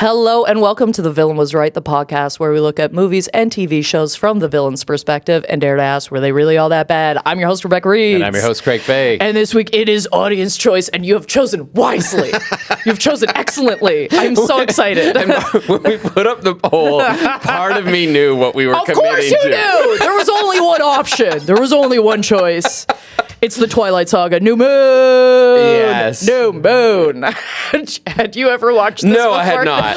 Hello and welcome to The Villain Was Right, the podcast where we look at movies and TV shows from the villain's perspective and dare to ask, were they really all that bad? I'm your host, Rebecca Reed. And I'm your host, Craig Fay. And this week it is audience choice, and you have chosen wisely. You've chosen excellently. I'm so excited. And when we put up the poll, part of me knew what we were committing to. Of course you knew! There was only one option. There was only one choice. It's the Twilight Saga, New Moon. Yes. New Moon. Had you ever watched this No, before? I had not.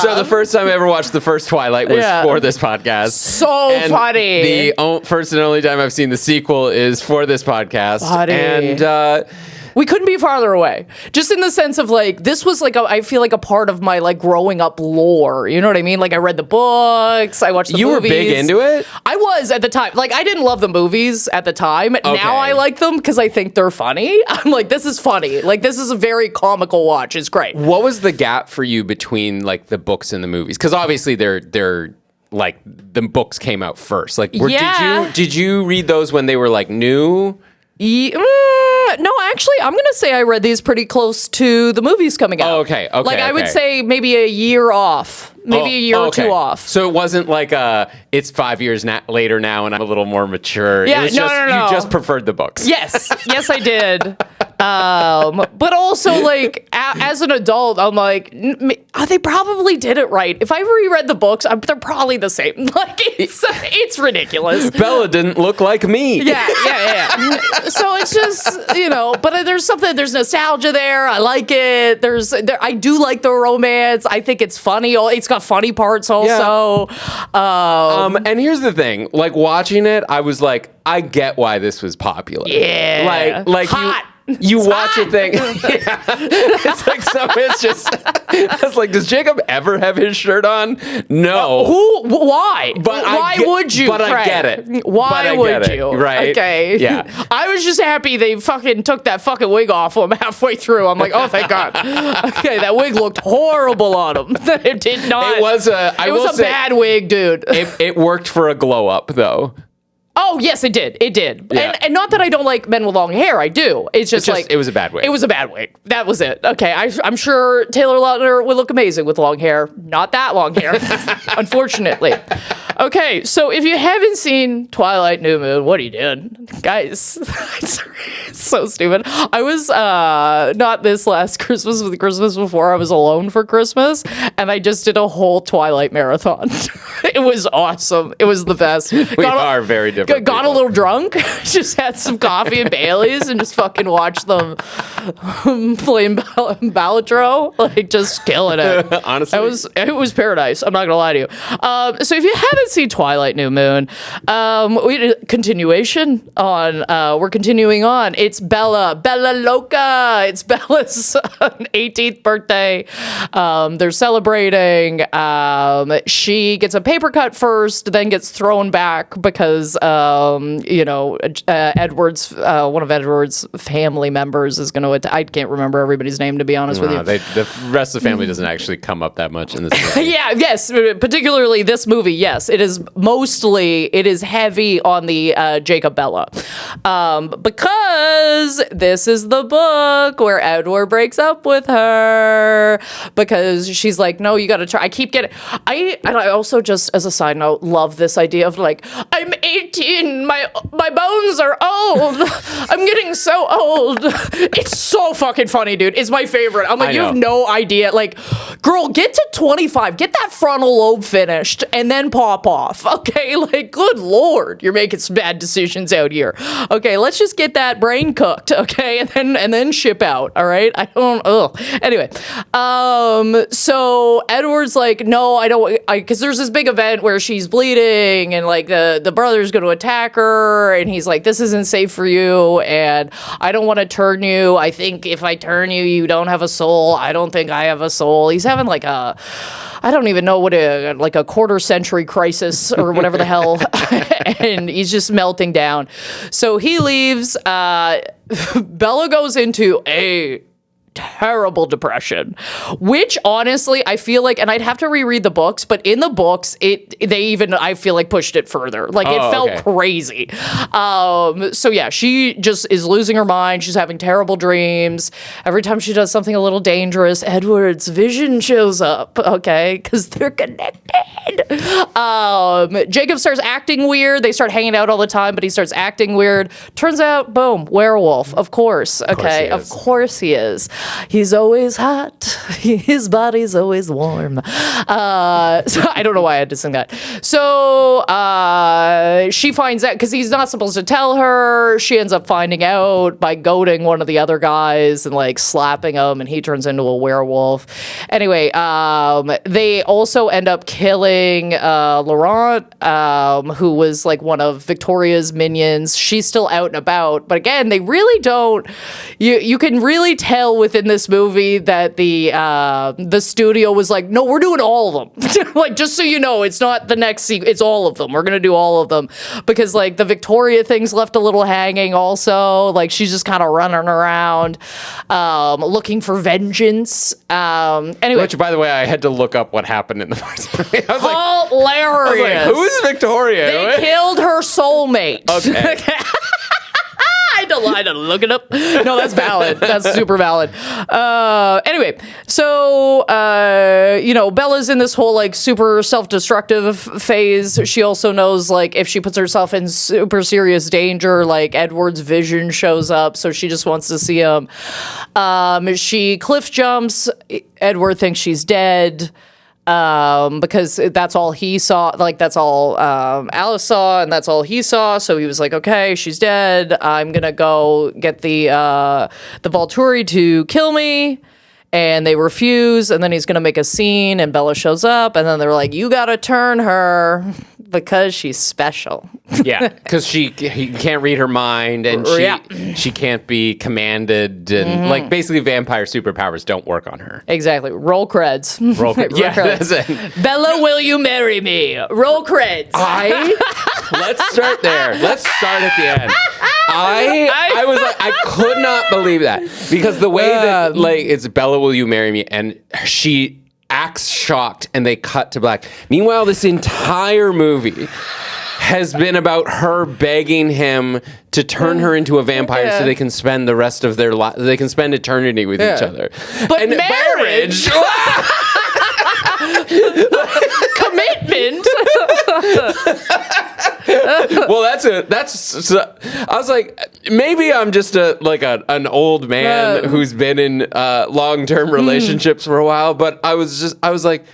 So the first time I ever watched the first Twilight was for this podcast. So and funny. The first and only time I've seen the sequel is for this podcast. Funny. And we couldn't be farther away. Just in the sense of like, this was like, I feel like a part of my like growing up lore. You know what I mean? Like I read the books, I watched the movies. You were big into it? I was at the time. Like I didn't love the movies at the time. Okay. Now I like them because I think they're funny. I'm like, this is funny. Like this is a very comical watch. It's great. What was the gap for you between like the books and the movies? Because obviously they're like the books came out first. Like did you read those when they were like new? No, actually, I'm going to say I read these pretty close to the movies coming out. Oh, okay. Like, I would say maybe a year off. Maybe a year or two off. So it wasn't like it's 5 years later now and I'm a little more mature. Yeah, it was no. You just preferred the books. Yes, I did. But also, like, as an adult, I'm like, they probably did it right. If I reread the books, they're probably the same. Like, it's ridiculous. Bella didn't look like me. Yeah. So it's just, but there's nostalgia there. I like it. I do like the romance. I think it's funny. It's got funny parts also. Yeah. And here's the thing, like watching it, I was like, I get why this was popular. Yeah. Like hot. You watch a thing. Yeah. It's like it's just. I was like, does Jacob ever have his shirt on? No. Why? But why would you? But Craig? I get it. Why would you? Right? Okay. Yeah. I was just happy they fucking took that fucking wig off him halfway through. I'm like, oh, thank God. Okay, that wig looked horrible on him. It did not. It was a bad wig, dude. It worked for a glow up though. Oh, yes, it did. It did. Yeah. And not that I don't like men with long hair. I do. It's just like... It was a bad wig. It was a bad wig. That was it. Okay, I'm sure Taylor Lautner would look amazing with long hair. Not that long hair, unfortunately. Okay, so if you haven't seen Twilight New Moon, what are you doing? Guys, it's so stupid. I was not this last Christmas, but the Christmas before, I was alone for Christmas, and I just did a whole Twilight marathon. It was awesome. It was the best. We are very different. Got a little drunk, just had some coffee and Baileys, and just fucking watched them playing Balatro, like just killing it. Honestly, it was paradise. I'm not gonna lie to you. So if you haven't seen Twilight New Moon, we're continuing on. It's Bella Loca. It's Bella's 18th birthday. They're celebrating. She gets a paper cut first, then gets thrown back because Edward's one of Edward's family members is going to. I can't remember everybody's name, to be honest with you. The rest of the family doesn't actually come up that much in this movie. Yes, particularly this movie. Yes, it is heavy on the Jacob Bella, because this is the book where Edward breaks up with her because she's like, no, you got to try. I keep getting. I also, just as a side note, love this idea of like, I'm 18, my bones are old. I'm getting so old. It's so fucking funny, dude. It's my favorite. I'm like, you have no idea. Like, girl, get to 25, get that frontal lobe finished, and then pop off. Okay, like, good lord, you're making some bad decisions out here. Okay, let's just get that brain cooked. Okay, and then ship out. All right, Anyway, so Edward's like, no, I don't, because there's this big event where she's bleeding, and like the brother's going to attack her, and he's like, this isn't safe for you, and I don't want to turn you. I think if I turn you, you don't have a soul. I don't think I have a soul. He's having like I don't even know what a quarter century crisis or whatever the hell, and he's just melting down. So he leaves. Bella goes into a terrible depression, which honestly, I feel like, and I'd have to reread the books, but in the books, they even, I feel like, pushed it further. Like, it felt crazy. So yeah, she just is losing her mind. She's having terrible dreams. Every time she does something a little dangerous, Edward's vision shows up, okay? Because they're connected. Jacob starts acting weird. They start hanging out all the time, but he starts acting weird. Turns out, boom, werewolf. Of course. Okay. Of course he is. He's always hot. His body's always warm. So I don't know why I had to sing that. So she finds out, because he's not supposed to tell her. She ends up finding out by goading one of the other guys and like slapping him, and he turns into a werewolf. Anyway, they also end up killing Laurent, who was like one of Victoria's minions. She's still out and about, but again, they really don't. You can really tell within this movie that the studio was like, no, we're doing all of them. Like, just so you know, it's not the next sequel, it's all of them. We're gonna do all of them, because like the Victoria thing's left a little hanging. Also, like she's just kind of running around, looking for vengeance. Anyway, which, by the way, I had to look up what happened in the first movie. I was hilarious. like, who's Victoria? They killed her soulmate. Okay. I had to look it up. No, that's valid. That's super valid. Anyway, so, Bella's in this whole, like, super self-destructive phase. She also knows, like, if she puts herself in super serious danger, like, Edward's vision shows up, so she just wants to see him. She cliff jumps. Edward thinks she's dead. Because that's all he saw, like that's all Alice saw, and that's all he saw. So he was like, "Okay, she's dead. I'm gonna go get the Volturi to kill me." And they refuse, and then he's gonna make a scene, and Bella shows up, and then they're like, "You gotta turn her because she's special." Yeah, because he can't read her mind, and she can't be commanded, and like basically vampire superpowers don't work on her. Exactly. Roll creds. Roll creds. Yeah, credits. That's it. Bella, will you marry me? Roll creds. Let's start there. Let's start at the end. I was like, I could not believe that, because the way that like it's Bella, will you marry me, and she acts shocked, and they cut to black. Meanwhile, this entire movie has been about her begging him to turn her into a vampire so they can spend the rest of their life, they can spend eternity with each other. But and marriage commitment. Well, I was like, maybe I'm just an old man who's been in long-term relationships for a while, but I was like,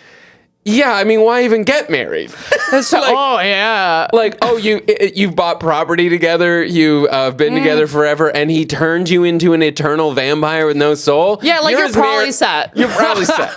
yeah, I mean, why even get married? You've bought property together, you've been together forever, and he turned you into an eternal vampire with no soul? Yeah, like you're probably set. You're probably set.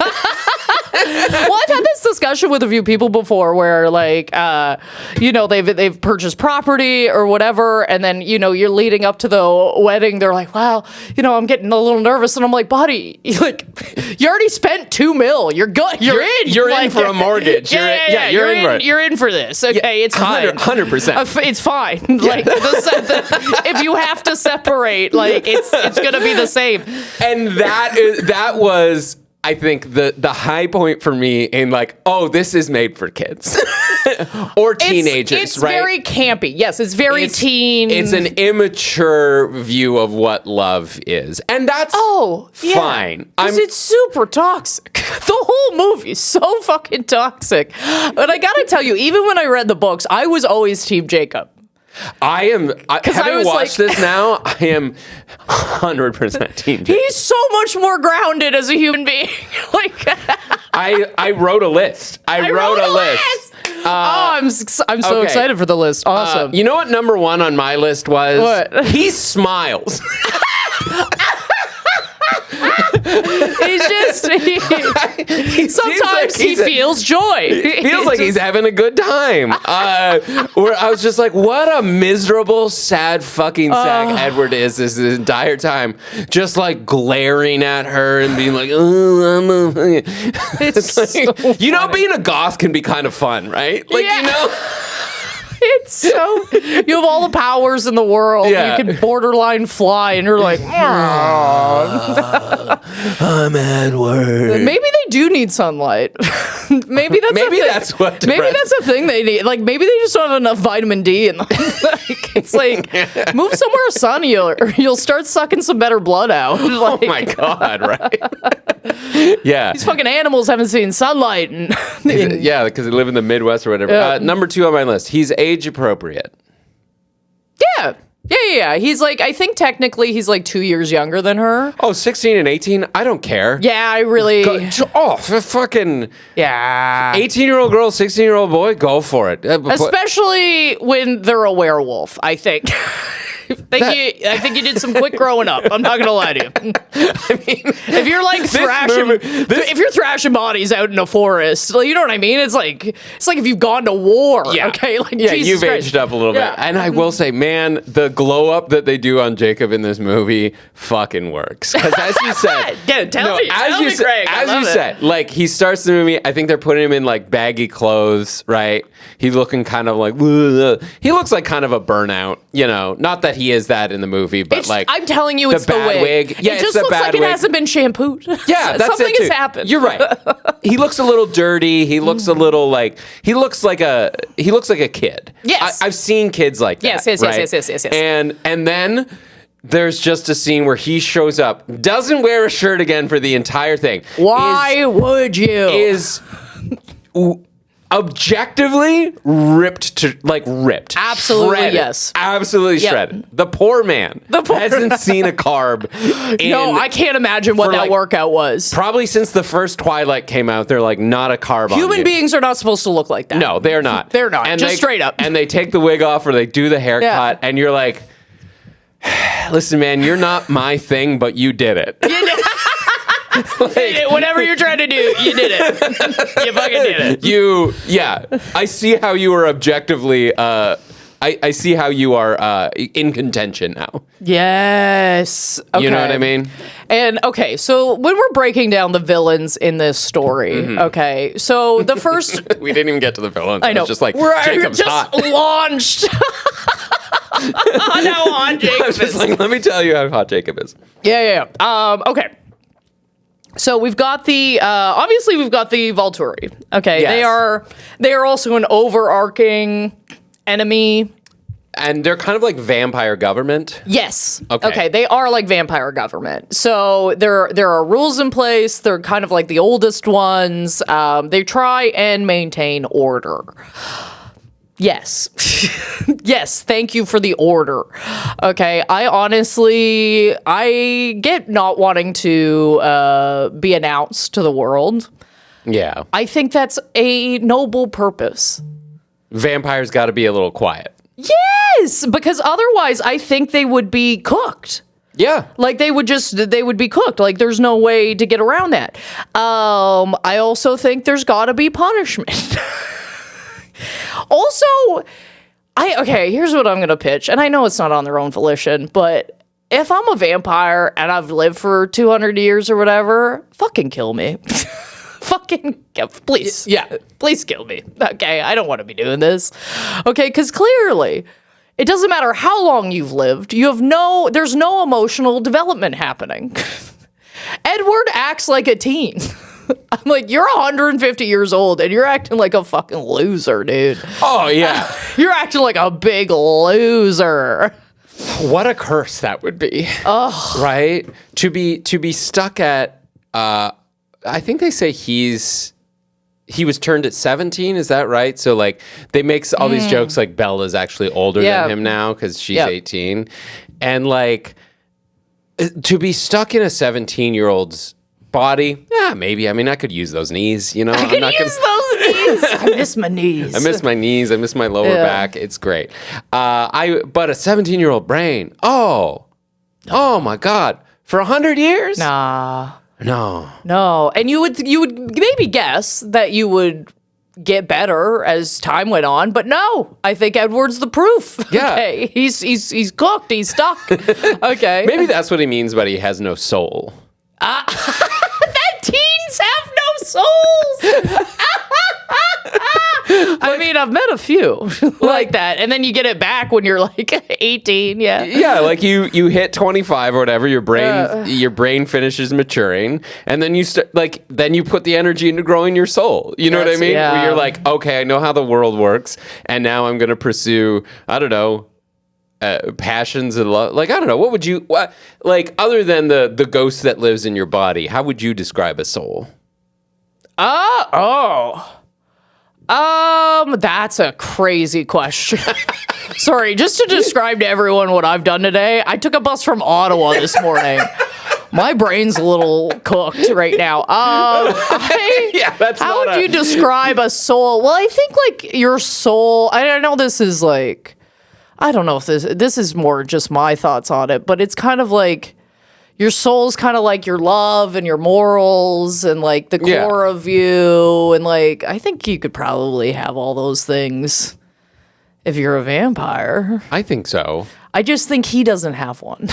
Well, I've had this discussion with a few people before where, like, they've purchased property or whatever, and then, you're leading up to the wedding. They're like, wow, I'm getting a little nervous. And I'm like, buddy, you already spent $2 million. You're good. You're in. You're in for a morttage. You're in for this. Okay, it's fine. 100%. It's fine. Like, if you have to separate, like, it's going to be the same. And that was, I think, the high point for me in like, oh, this is made for kids or teenagers, it's right? It's very campy. Yes, it's very teen. It's an immature view of what love is, and that's fine. Because it's super toxic. The whole movie is so fucking toxic. But I gotta tell you, even when I read the books, I was always Team Jacob. Having watched this now, I am 100% Team Jacob. He's so much more grounded as a human being. I wrote a list. I wrote a list. I'm so excited for the list. Awesome. You know what number 1 on my list was? What? He smiles. Sometimes he feels joy. He feels like he's having a good time. Where I was just like, what a miserable, sad fucking sack Edward is this entire time. Just like glaring at her and being like, oh, it's like, being a goth can be kind of fun, right? Like, yeah. It's so you have all the powers in the world. Yeah. You can borderline fly, and you're like, I'm Edward. maybe they do need sunlight. maybe that's what. Maybe that's a thing they need. Like maybe they just don't have enough vitamin D in them. It's like move somewhere sunny, or you'll start sucking some better blood out. Like, Oh my God! Right? Yeah. these fucking animals haven't seen sunlight. And Yeah, because they live in the Midwest or whatever. Yeah. Number 2 on my list. He's age appropriate. yeah. He's like, I think technically he's like 2 years younger than her. Oh, 16 and 18? I don't care. Yeah, I really. For fucking Yeah. 18-year-old girl, 16-year-old boy, go for it. Especially when they're a werewolf, I think. I think you did some quick growing up. I'm not gonna lie to you. I mean, if you're like if you're thrashing bodies out in a forest, like, you know what I mean? It's like if you've gone to war. Yeah. Okay. Like, yeah, Jesus you've Christ. aged up a little bit. And I will say, man, the glow up that they do on Jacob in this movie fucking works. Because as you said, tell me, Craig. As you said, like he starts the movie, I think they're putting him in like baggy clothes, right? He's looking kind of like, he looks like kind of a burnout, you know, not that he is that in the movie, but I'm telling you, it's the bad wig. Yeah, it just it's the looks bad like it wig. hasn't been shampooed. Yeah, that's something it too. has happened. You're right. He looks a little dirty. He looks a little like he looks like a kid. Yes. I've seen kids like that. Yes. Right? And then there's just a scene where he shows up, doesn't wear a shirt again for the entire thing. Why would you? Is objectively ripped. Absolutely, shredded. yes. Absolutely Yep. shredded. The poor man hasn't seen a carb No, I can't imagine what that workout was. Probably since the first Twilight came out, they're like, not a carb on Human you. beings are not supposed to look like that. No, they're not. They're not. Just straight up. And they take the wig off or they do the haircut, and you're like, listen, man, you're not my thing, but you did it. Whatever you're trying to do, you did it. You fucking did it. I see how you are objectively, I see how you are in contention now. Yes. Okay. You know what I mean? And okay, so when we're breaking down the villains in this story, okay, so the first We didn't even get to the villains. I know. It's just like, we're Jacob's just hot. launched. On how hot Jacob I'm just is. like, let me tell you how hot Jacob is. Yeah. Okay. So we've got the obviously we've got the Volturi. Okay, Yes. they are also an overarching enemy. And they're kind of like vampire government. Yes. Okay. They are like vampire government. So there are rules in place. They're kind of like the oldest ones. They try and maintain order. Yes. Yes, thank you for the order. Okay, I get not wanting to be announced to the world. Yeah. I think that's a noble purpose. Vampires got to be a little quiet. Yes, because otherwise I think they would be cooked. Yeah. Like they would be cooked. Like there's no way to get around that. I also think there's got to be punishment. Also, here's what I'm going to pitch. And I know it's not on their own volition, but if I'm a vampire and I've lived for 200 years or whatever, fucking kill me. Please. Yeah. Please kill me. Okay, I don't want to be doing this. Okay, because clearly, it doesn't matter how long you've lived. There's no emotional development happening. Edward acts like a teen. I'm like, you're 150 years old and you're acting like a fucking loser, dude. Oh, yeah. You're acting like a big loser. What a curse that would be. Oh. Right? To be stuck at I think they say he was turned at 17, is that right? So like they make all these jokes like Bella's actually older than him now cuz she's 18. And like to be stuck in a 17-year-old's body, yeah, maybe. I mean, I could use those knees, you know. I miss those knees. I miss my knees. I miss my knees. I miss my lower back. It's great. But a 17-year-old brain. Oh my God. For 100 years? Nah. No. And you would maybe guess that you would get better as time went on, but no. I think Edward's the proof. Yeah. Okay. He's cooked. He's stuck. Okay. Maybe that's what he means, but he has no soul. That teens have no souls. I mean, I've met a few like that. And then you get it back when you're like 18. Yeah. Yeah, like you hit 25 or whatever, your brain finishes maturing, and then you start then you put the energy into growing your soul. You know what I mean? Yeah. Where you're like, okay, I know how the world works, and now I'm going to pursue, I don't know, passions and love. Like, I don't know, other than the ghost that lives in your body, how would you describe a soul? That's a crazy question. Sorry, just to describe to everyone what I've done today, I took a bus from Ottawa this morning. My brain's a little cooked right now. How would you describe a soul? Well, I think like your soul, I know this is like, I don't know if this is more just my thoughts on it, but it's kind of like your soul's kind of like your love and your morals and like the core of you. And like, I think you could probably have all those things if you're a vampire. I think so. I just think he doesn't have one.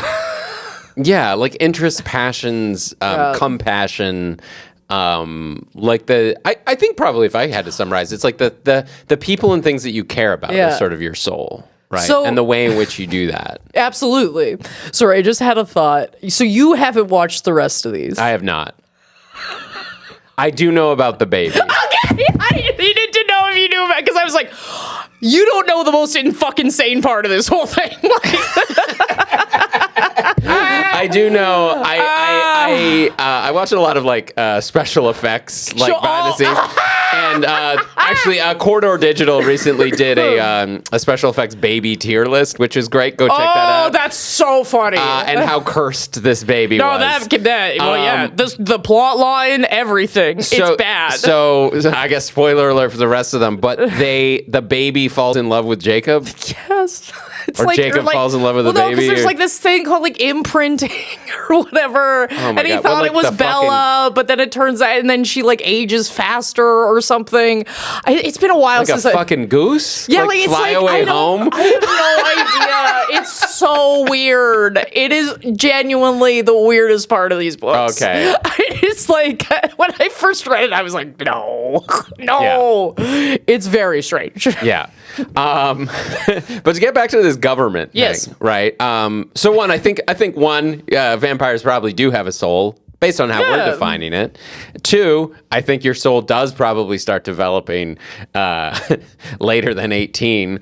Yeah, like interests, passions, compassion. I think probably if I had to summarize, it's like the people and things that you care about are sort of your soul. Right. So, and the way in which you do that. Absolutely. Sorry, I just had a thought. So you haven't watched the rest of these? I have not. I do know about the baby. Okay. I needed to know if you knew about it because I was like, you don't know the most fucking insane part of this whole thing. I do know. I watched a lot of like special effects, like behind the scenes. And actually, Corridor Digital recently did a special effects baby tier list, which is great. Go check that out. Oh, that's so funny. And how cursed this baby was. The plot line, everything. It's bad. So I guess spoiler alert for the rest of them. But the baby falls in love with Jacob. Yes. It's or like, Jacob falls in love with the baby. Because there's like this thing called like imprinting or whatever. And he thought it was Bella, but then it turns out, and then she like ages faster or something. It's been a while since a fucking goose? Yeah, like it's fly like, away home? I have no idea. It's so weird. It is genuinely the weirdest part of these books. Okay. It's like, when I first read it, I was like, no. Yeah. It's very strange. Yeah. But to get back to this government thing, right? So one, I think vampires probably do have a soul based on how we're defining it. Two, I think your soul does probably start developing later than 18.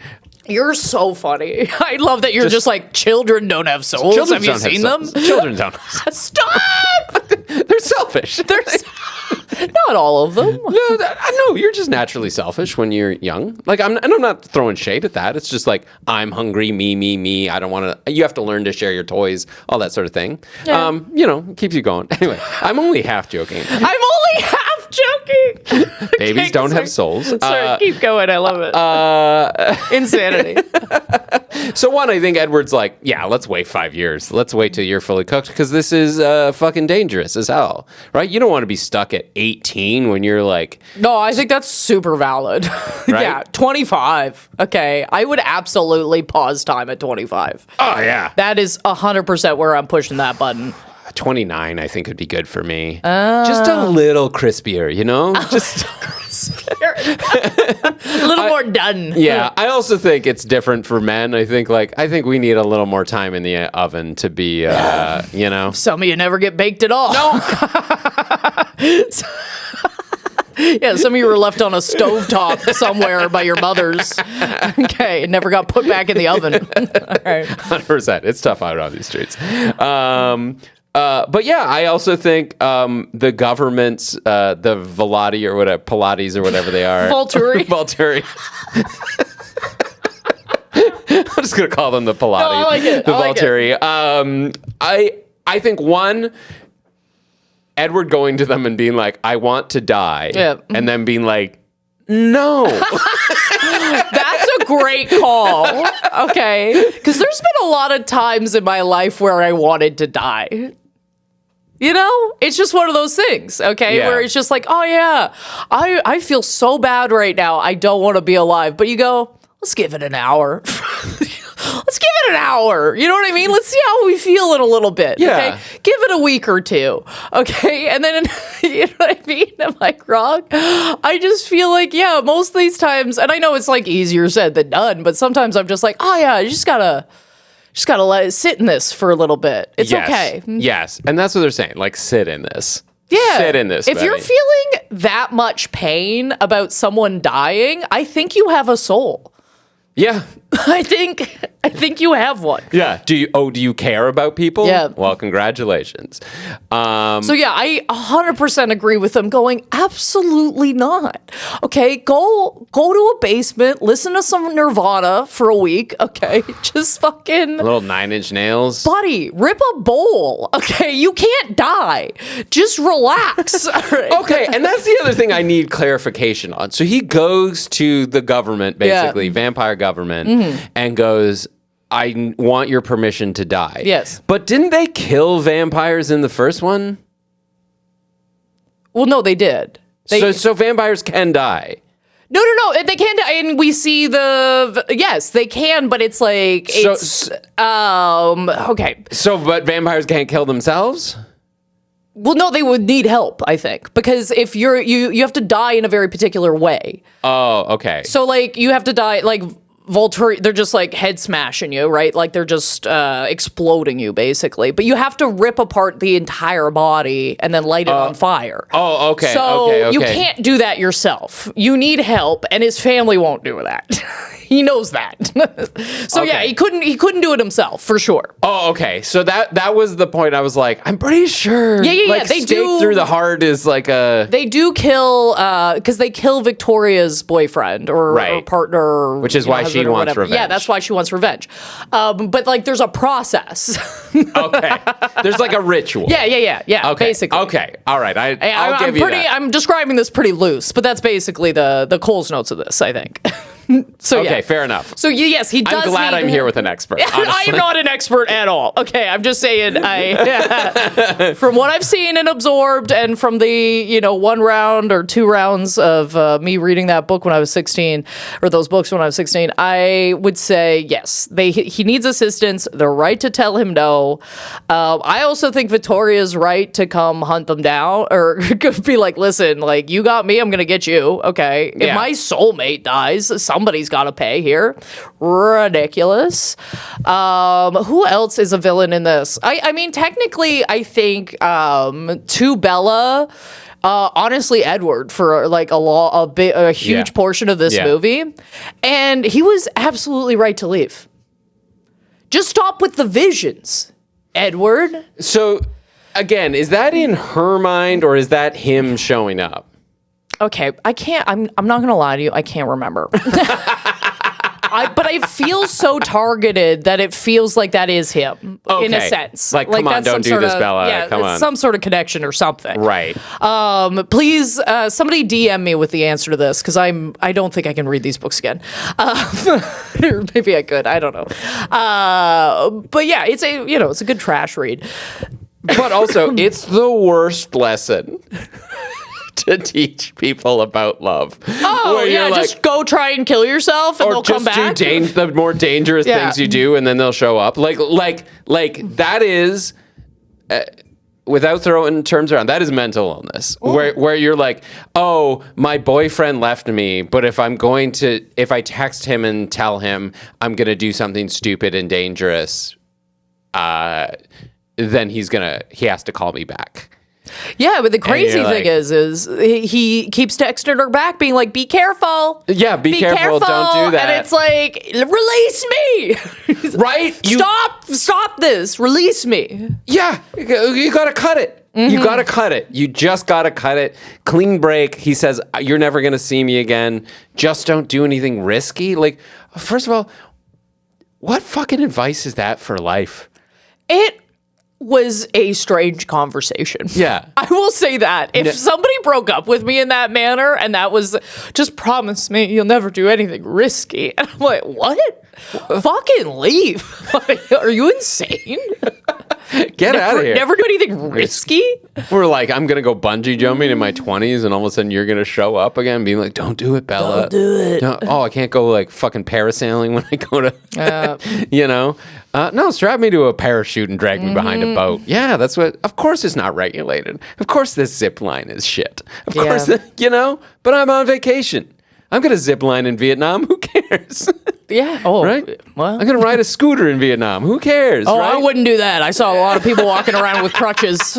You're so funny. I love that you're just like, children don't have souls. Have you seen them? Children don't. Stop! They're selfish. Not all of them. No, you're just naturally selfish when you're young. Like I'm not throwing shade at that. It's just like I'm hungry, me. I don't want to. You have to learn to share your toys, all that sort of thing. Yeah. Keeps you going. Anyway, I'm only half joking. Babies don't have souls. Sorry, keep going. I love it. Insanity. So one, I think Edward's like, yeah, let's wait 5 years. Let's wait till you're fully cooked because this is fucking dangerous as hell, right? You don't want to be stuck at 18 when you're like... No, I think that's super valid. Right? Yeah, 25. Okay, I would absolutely pause time at 25. Oh, yeah. That is 100% where I'm pushing that button. 29, I think, would be good for me. Just a little crispier, you know? Just a little more done. Yeah, I also think it's different for men. I think we need a little more time in the oven to be, Some of you never get baked at all. No. Yeah, some of you were left on a stovetop somewhere by your mothers. Okay, it never got put back in the oven. All right. 100%. It's tough out on these streets. But yeah, I also think the government's, the Velati or whatever, Pilates or whatever they are. Volturi. I'm just going to call them the Pilates. No, I like it. The Volturi. I think one... Edward going to them and being like, I want to die. Yeah. And then being like, no. That's a great call. Okay. Because there's been a lot of times in my life where I wanted to die. You know? It's just one of those things, okay? Yeah. Where it's just like, oh, yeah, I feel so bad right now. I don't want to be alive. But you go, let's give it an hour. let's give it an hour. You know what I mean? Let's see how we feel in a little bit. Yeah. Okay. Give it a week or two. Okay. And then, you know what I mean? Am I wrong? I just feel like, yeah, most of these times, and I know it's like easier said than done, but sometimes I'm just like, oh yeah, you just gotta let it sit in this for a little bit. It's okay. Yes. And that's what they're saying. Like, sit in this. Yeah. Sit in this. If you're buddy. feeling that much pain about someone dying, I think you have a soul. Yeah. I think you have one. Yeah. Do you care about people? Yeah. Well, congratulations. So yeah, I 100% agree with them going, absolutely not. Okay, go to a basement, listen to some Nirvana for a week, okay? Just fucking Little 9 Inch Nails. buddy, rip a bowl. Okay, you can't die. Just relax. All right? Okay, and that's the other thing I need clarification on. So he goes to the government, basically, vampire government, and goes, I want your permission to die. Yes. But didn't they kill vampires in the first one? Well, no, they did. So vampires can die. No, they can die, and we see yes, they can, but it's like okay. So, but vampires can't kill themselves? Well, no, they would need help, I think, because if you have to die in a very particular way. Oh, okay. So, like, you have to die, like, Volturi, they're just, like, head smashing you, right? Like, they're just exploding you, basically. But you have to rip apart the entire body and then light it on fire. Oh, okay. So, okay. you can't do that yourself. You need help, and his family won't do that. He knows that. So, yeah, he couldn't do it himself, for sure. Oh, okay. So that was the point. I was like, I'm pretty sure. Yeah. Like, They stake do through the heart is like a. They do kill, because they kill Victoria's boyfriend or partner. Which is why she wants revenge. Yeah, that's why she wants revenge. But, like, there's a process. Okay. There's like a ritual. Yeah, Okay. basically. Okay. All right. I'll give you that. I'm describing this pretty loose, but that's basically the Coles notes of this, I think. So Okay, yeah. fair enough. So yes, he does. I'm glad I'm here with an expert. I am not an expert at all. Okay, I'm just saying. From what I've seen and absorbed, and from the 1 round or 2 rounds of me reading that book when I was 16, or those books when I was 16, I would say yes. He needs assistance. They're right to tell him no. I also think Victoria's right to come hunt them down, or be like, listen, like, you got me, I'm gonna get you. Okay, if my soulmate dies, somebody's got to pay here. Ridiculous. Who else is a villain in this? I mean, technically, I think to Bella, honestly, Edward for like a huge portion of this movie, and he was absolutely right to leave. Just stop with the visions, Edward. So, again, is that in her mind or is that him showing up? Okay, I can't. I'm not gonna lie to you. I can't remember. But I feel so targeted that it feels like that is him in a sense. Like come on, don't do this, Bella. Yeah, come on. Some sort of connection or something. Right. Please, somebody DM me with the answer to this because I don't think I can read these books again. Or maybe I could. I don't know. But yeah, it's a good trash read. But also, it's the worst lesson to teach people about love. Oh, yeah, like, just go try and kill yourself and they'll come back. Or just do the more dangerous things you do and then they'll show up. Like that is, without throwing terms around, that is mental illness. Where you're like, oh, my boyfriend left me, but if I text him and tell him I'm going to do something stupid and dangerous, then he has to call me back. Yeah, but the crazy thing is he keeps texting her back being like, be careful. Yeah, be careful. Don't do that. And it's like, release me. Right? Stop this. Release me. Yeah, you got to cut it. Mm-hmm. You got to cut it. You just got to cut it. Clean break. He says, you're never going to see me again. Just don't do anything risky. Like, first of all, what fucking advice is that for life? It was a strange conversation. Yeah. I will say that. If somebody broke up with me in that manner and that was, just promise me you'll never do anything risky. And I'm like, what? Fucking leave. Like, are you insane? Get out of here. Never do anything risky. We're like, I'm going to go bungee jumping in my 20s, and all of a sudden you're going to show up again being like, don't do it, Bella. Don't do it. Oh, I can't go like fucking parasailing when I go to, you know? No, strap me to a parachute and drag me behind a boat. Yeah, that's what, of course it's not regulated. Of course this zip line is shit. Of course, you know? But I'm on vacation. I'm going to zip line in Vietnam. Who cares? Yeah. Oh, right? Well, I'm going to ride a scooter in Vietnam. Who cares? Oh, right? I wouldn't do that. I saw a lot of people walking around with crutches.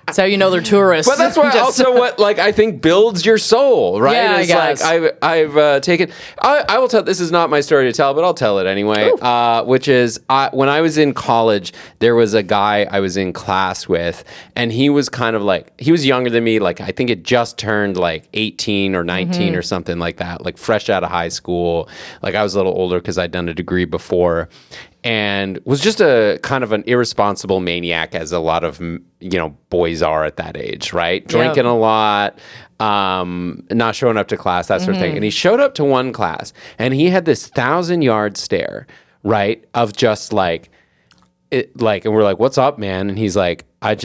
That's how you know they're tourists. But that's why also what like I think builds your soul, right? Yeah, I guess. Like I've taken. I will tell. This is not my story to tell, but I'll tell it anyway. Which is when I was in college, there was a guy I was in class with, and he was kind of like he was younger than me. Like I think it just turned like 18 or 19 or something like that. Like fresh out of high school. Like I was a little older because I'd done a degree before. And was just a kind of an irresponsible maniac, as a lot of boys are at that age, right? Drinking a lot, not showing up to class, that sort of thing. And he showed up to one class, and he had this 1,000-yard stare, right, of just like, and we're like, "What's up, man?" And he's like, I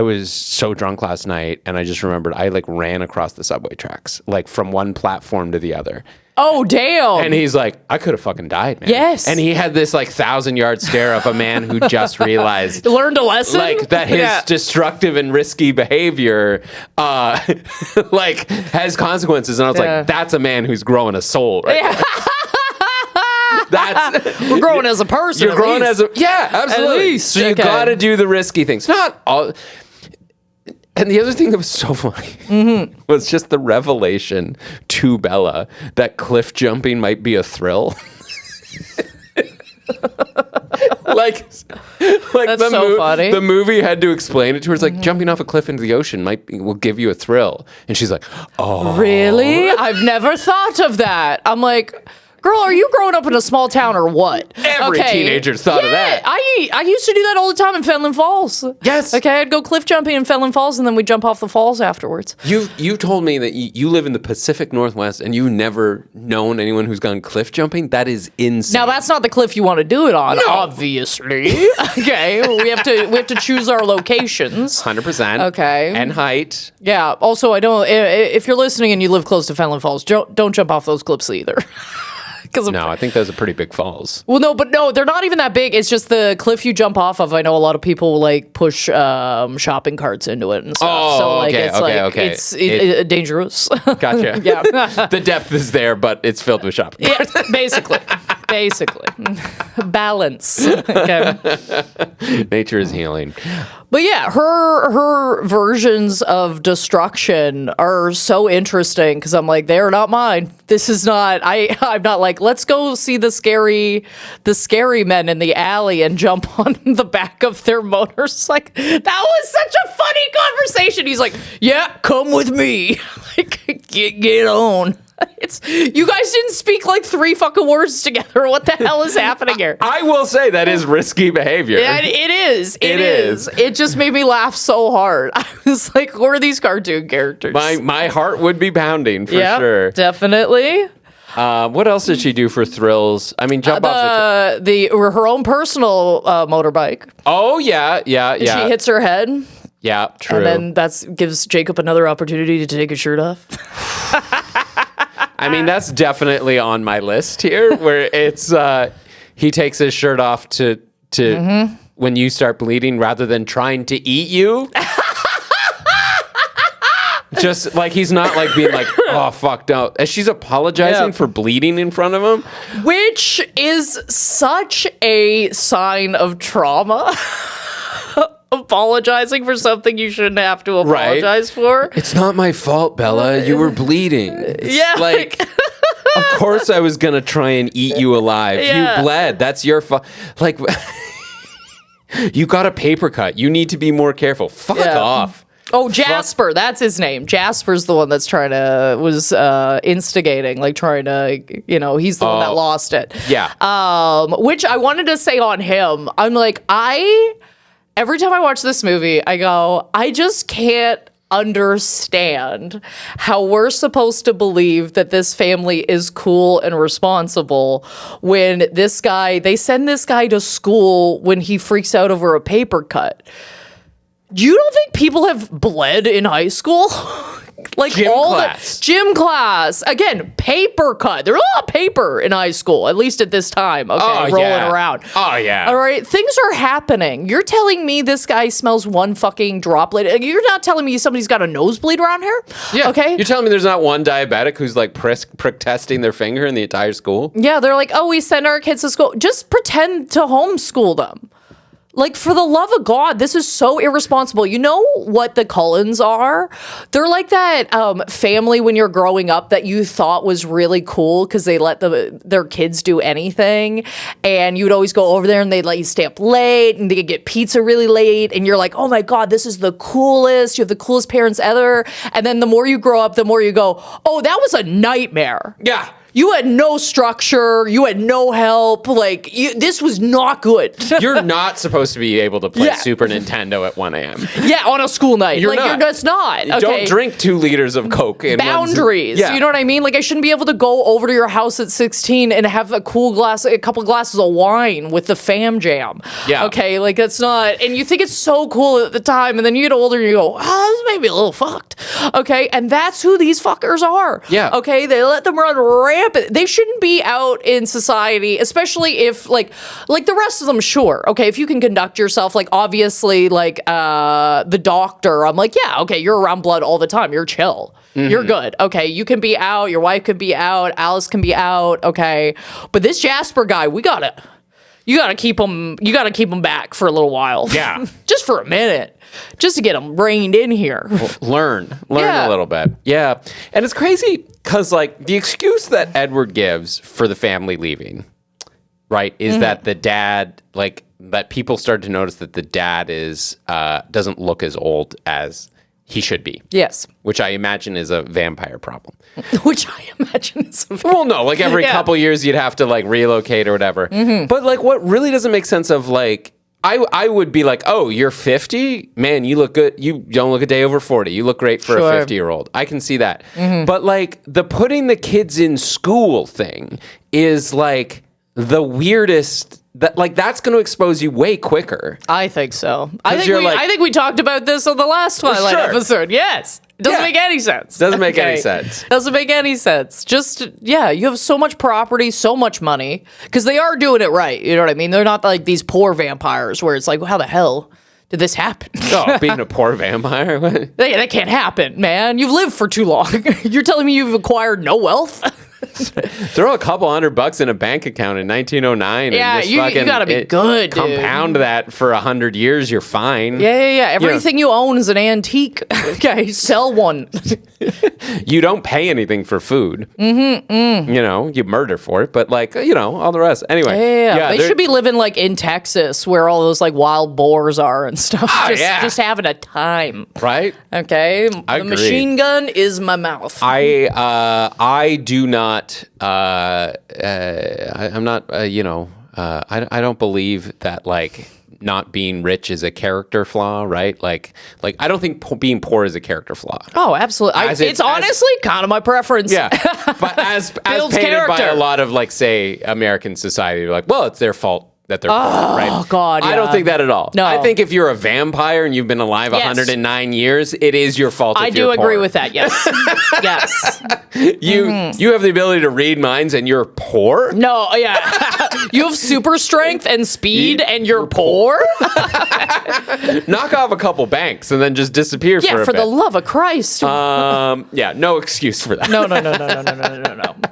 was so drunk last night, and I just remembered I like ran across the subway tracks, like from one platform to the other. Oh, damn. And he's like, I could have fucking died, man. Yes. And he had this like 1,000-yard stare of a man who just realized learned a lesson, like that his destructive and risky behavior like has consequences. And I was like, that's a man who's growing a soul, right? Yeah. We're growing as a person. You're growing as a absolutely. At least. So you got to do the risky things. Not all. And the other thing that was so funny was just the revelation to Bella that cliff jumping might be a thrill. like That's so funny. The movie had to explain it to her. It's like jumping off a cliff into the ocean will give you a thrill. And she's like, oh. Really? I've never thought of that. I'm like, girl, are you growing up in a small town or what? Every teenager's thought of that. I used to do that all the time in Fenland Falls. Yes. Okay, I'd go cliff jumping in Fenland Falls, and then we'd jump off the falls afterwards. You told me that you live in the Pacific Northwest, and you've never known anyone who's gone cliff jumping. That is insane. Now that's not the cliff you want to do it on, obviously. Okay, we have to choose our locations. 100%. Okay. And height. Yeah. Also, if you're listening and you live close to Fenland Falls, don't jump off those cliffs either. No, I think those are pretty big falls. Well, no, they're not even that big. It's just the cliff you jump off of. I know a lot of people like push shopping carts into it and stuff. Oh, so like okay. it's dangerous. Gotcha. Yeah. The depth is there, but it's filled with shopping carts. Yeah, basically. Balance. Okay. Nature is healing. But yeah, her versions of destruction are so interesting because I'm like, they're not mine. This is not. I'm not like, let's go see the scary men in the alley and jump on the back of their motorcycle. That was such a funny conversation. He's like, yeah, come with me. Like, get on. You guys didn't speak like 3 fucking words together. What the hell is happening here? I will say that is risky behavior. Yeah, it is. It is. It just made me laugh so hard. I was like, who are these cartoon characters? My heart would be pounding for sure. Definitely. What else did she do for thrills? I mean, jump off her own personal motorbike. Oh yeah. She hits her head. Yeah, true. And then that gives Jacob another opportunity to take his shirt off. I mean, that's definitely on my list here, where it's he takes his shirt off to when you start bleeding, rather than trying to eat you. Just like he's not like being like, oh fuck, no. As she's apologizing for bleeding in front of him, which is such a sign of trauma. Apologizing for something you shouldn't have to apologize for. It's not my fault, Bella. You were bleeding. It's like, of course I was gonna try and eat you alive. Yeah. You bled. That's your fault. Like, you got a paper cut. You need to be more careful. Fuck off. Oh, Jasper, that's his name. Jasper's the one that's was instigating, like trying to, he's the one that lost it. Yeah. Which I wanted to say on him. I'm like, every time I watch this movie, I go, I just can't understand how we're supposed to believe that this family is cool and responsible when they send this guy to school when he freaks out over a paper cut. You don't think people have bled in high school? Like Gym class. Gym class. Again, paper cut. There's a lot of paper in high school, at least at this time. Okay, rolling around. Oh, yeah. All right, things are happening. You're telling me this guy smells one fucking droplet. You're not telling me somebody's got a nosebleed around here? Yeah. Okay. You're telling me there's not one diabetic who's like prick testing their finger in the entire school? Yeah, they're like, oh, we send our kids to school. Just pretend to homeschool them. Like, for the love of God, this is so irresponsible. You know what the Cullens are? They're like that family when you're growing up that you thought was really cool because they let their kids do anything. And you'd always go over there and they'd let you stay up late and they could get pizza really late. And you're like, oh my God, this is the coolest. You have the coolest parents ever. And then the more you grow up, the more you go, oh, that was a nightmare. Yeah. You had no structure. You had no help. Like, this was not good. You're not supposed to be able to play Super Nintendo at 1 a.m. Yeah, on a school night. You're not. You're just not. Okay? Don't drink 2 liters of Coke. In Boundaries. You know what I mean? Like, I shouldn't be able to go over to your house at 16 and have a couple glasses of wine with the fam jam. Yeah. Okay, like, that's not. And you think it's so cool at the time, and then you get older and you go, this may be a little fucked. Okay, and that's who these fuckers are. Yeah. Okay, they let them run rampant. They shouldn't be out in society, especially if like the rest of them. Sure, okay, if you can conduct yourself, like obviously, like the doctor, I'm like, yeah, okay, you're around blood all the time, you're chill, you're good, okay, you can be out, your wife could be out, Alice can be out, okay, but this Jasper guy, you gotta keep him back for a little while, Yeah, just for a minute. Just to get them reined in here. Learn a little bit. Yeah. And it's crazy because, like, the excuse that Edward gives for the family leaving, right, is that the dad, like, that people start to notice that the dad doesn't look as old as he should be. Yes. Which I imagine is a vampire problem. Which I imagine is a Well, no, like every couple years you'd have to, like, relocate or whatever. But, like, what really doesn't make sense of, like, I would be like, oh, you're 50? Man, you look good. You don't look a day over 40. You look great for a 50-year-old. I can see that. But, like, the putting the kids in school thing is, like, the weirdest. That's going to expose you way quicker. I think so. I think we talked about this on the last Twilight episode. Yes. It doesn't make any sense. Doesn't make any sense. Doesn't make any sense. Just, you have so much property, so much money, because they are doing it right. You know what I mean? They're not like these poor vampires where it's like, well, how the hell did this happen? Oh, being a poor vampire? That can't happen, man. You've lived for too long. You're telling me you've acquired no wealth? Throw a couple $100 in a bank account in 1909. Yeah, and just you gotta be good, dude. Compound that for 100 years, you're fine. Yeah. Everything you own is an antique. Okay, sell one. You don't pay anything for food. You know, you murder for it, but like, all the rest. Anyway. Yeah. They should be living like in Texas where all those like wild boars are and stuff. Just having a time. Right? Okay. The machine gun is my mouth. I do not. I'm not. I don't believe that like not being rich is a character flaw, right? Like I don't think being poor is a character flaw. Oh, absolutely. It's honestly kind of my preference. Yeah, but as painted by a lot of like say American society, they're like, well, it's their fault that they're poor, right? Oh, God, I don't think that at all. No. I think if you're a vampire and you've been alive 109 years, it is your fault if you're poor. I do agree with that, yes. Yes. You have the ability to read minds and you're poor? No, yeah. You have super strength and speed and you're poor? Knock off a couple banks and then just disappear for a bit. Yeah, for the love of Christ. Yeah, no excuse for that.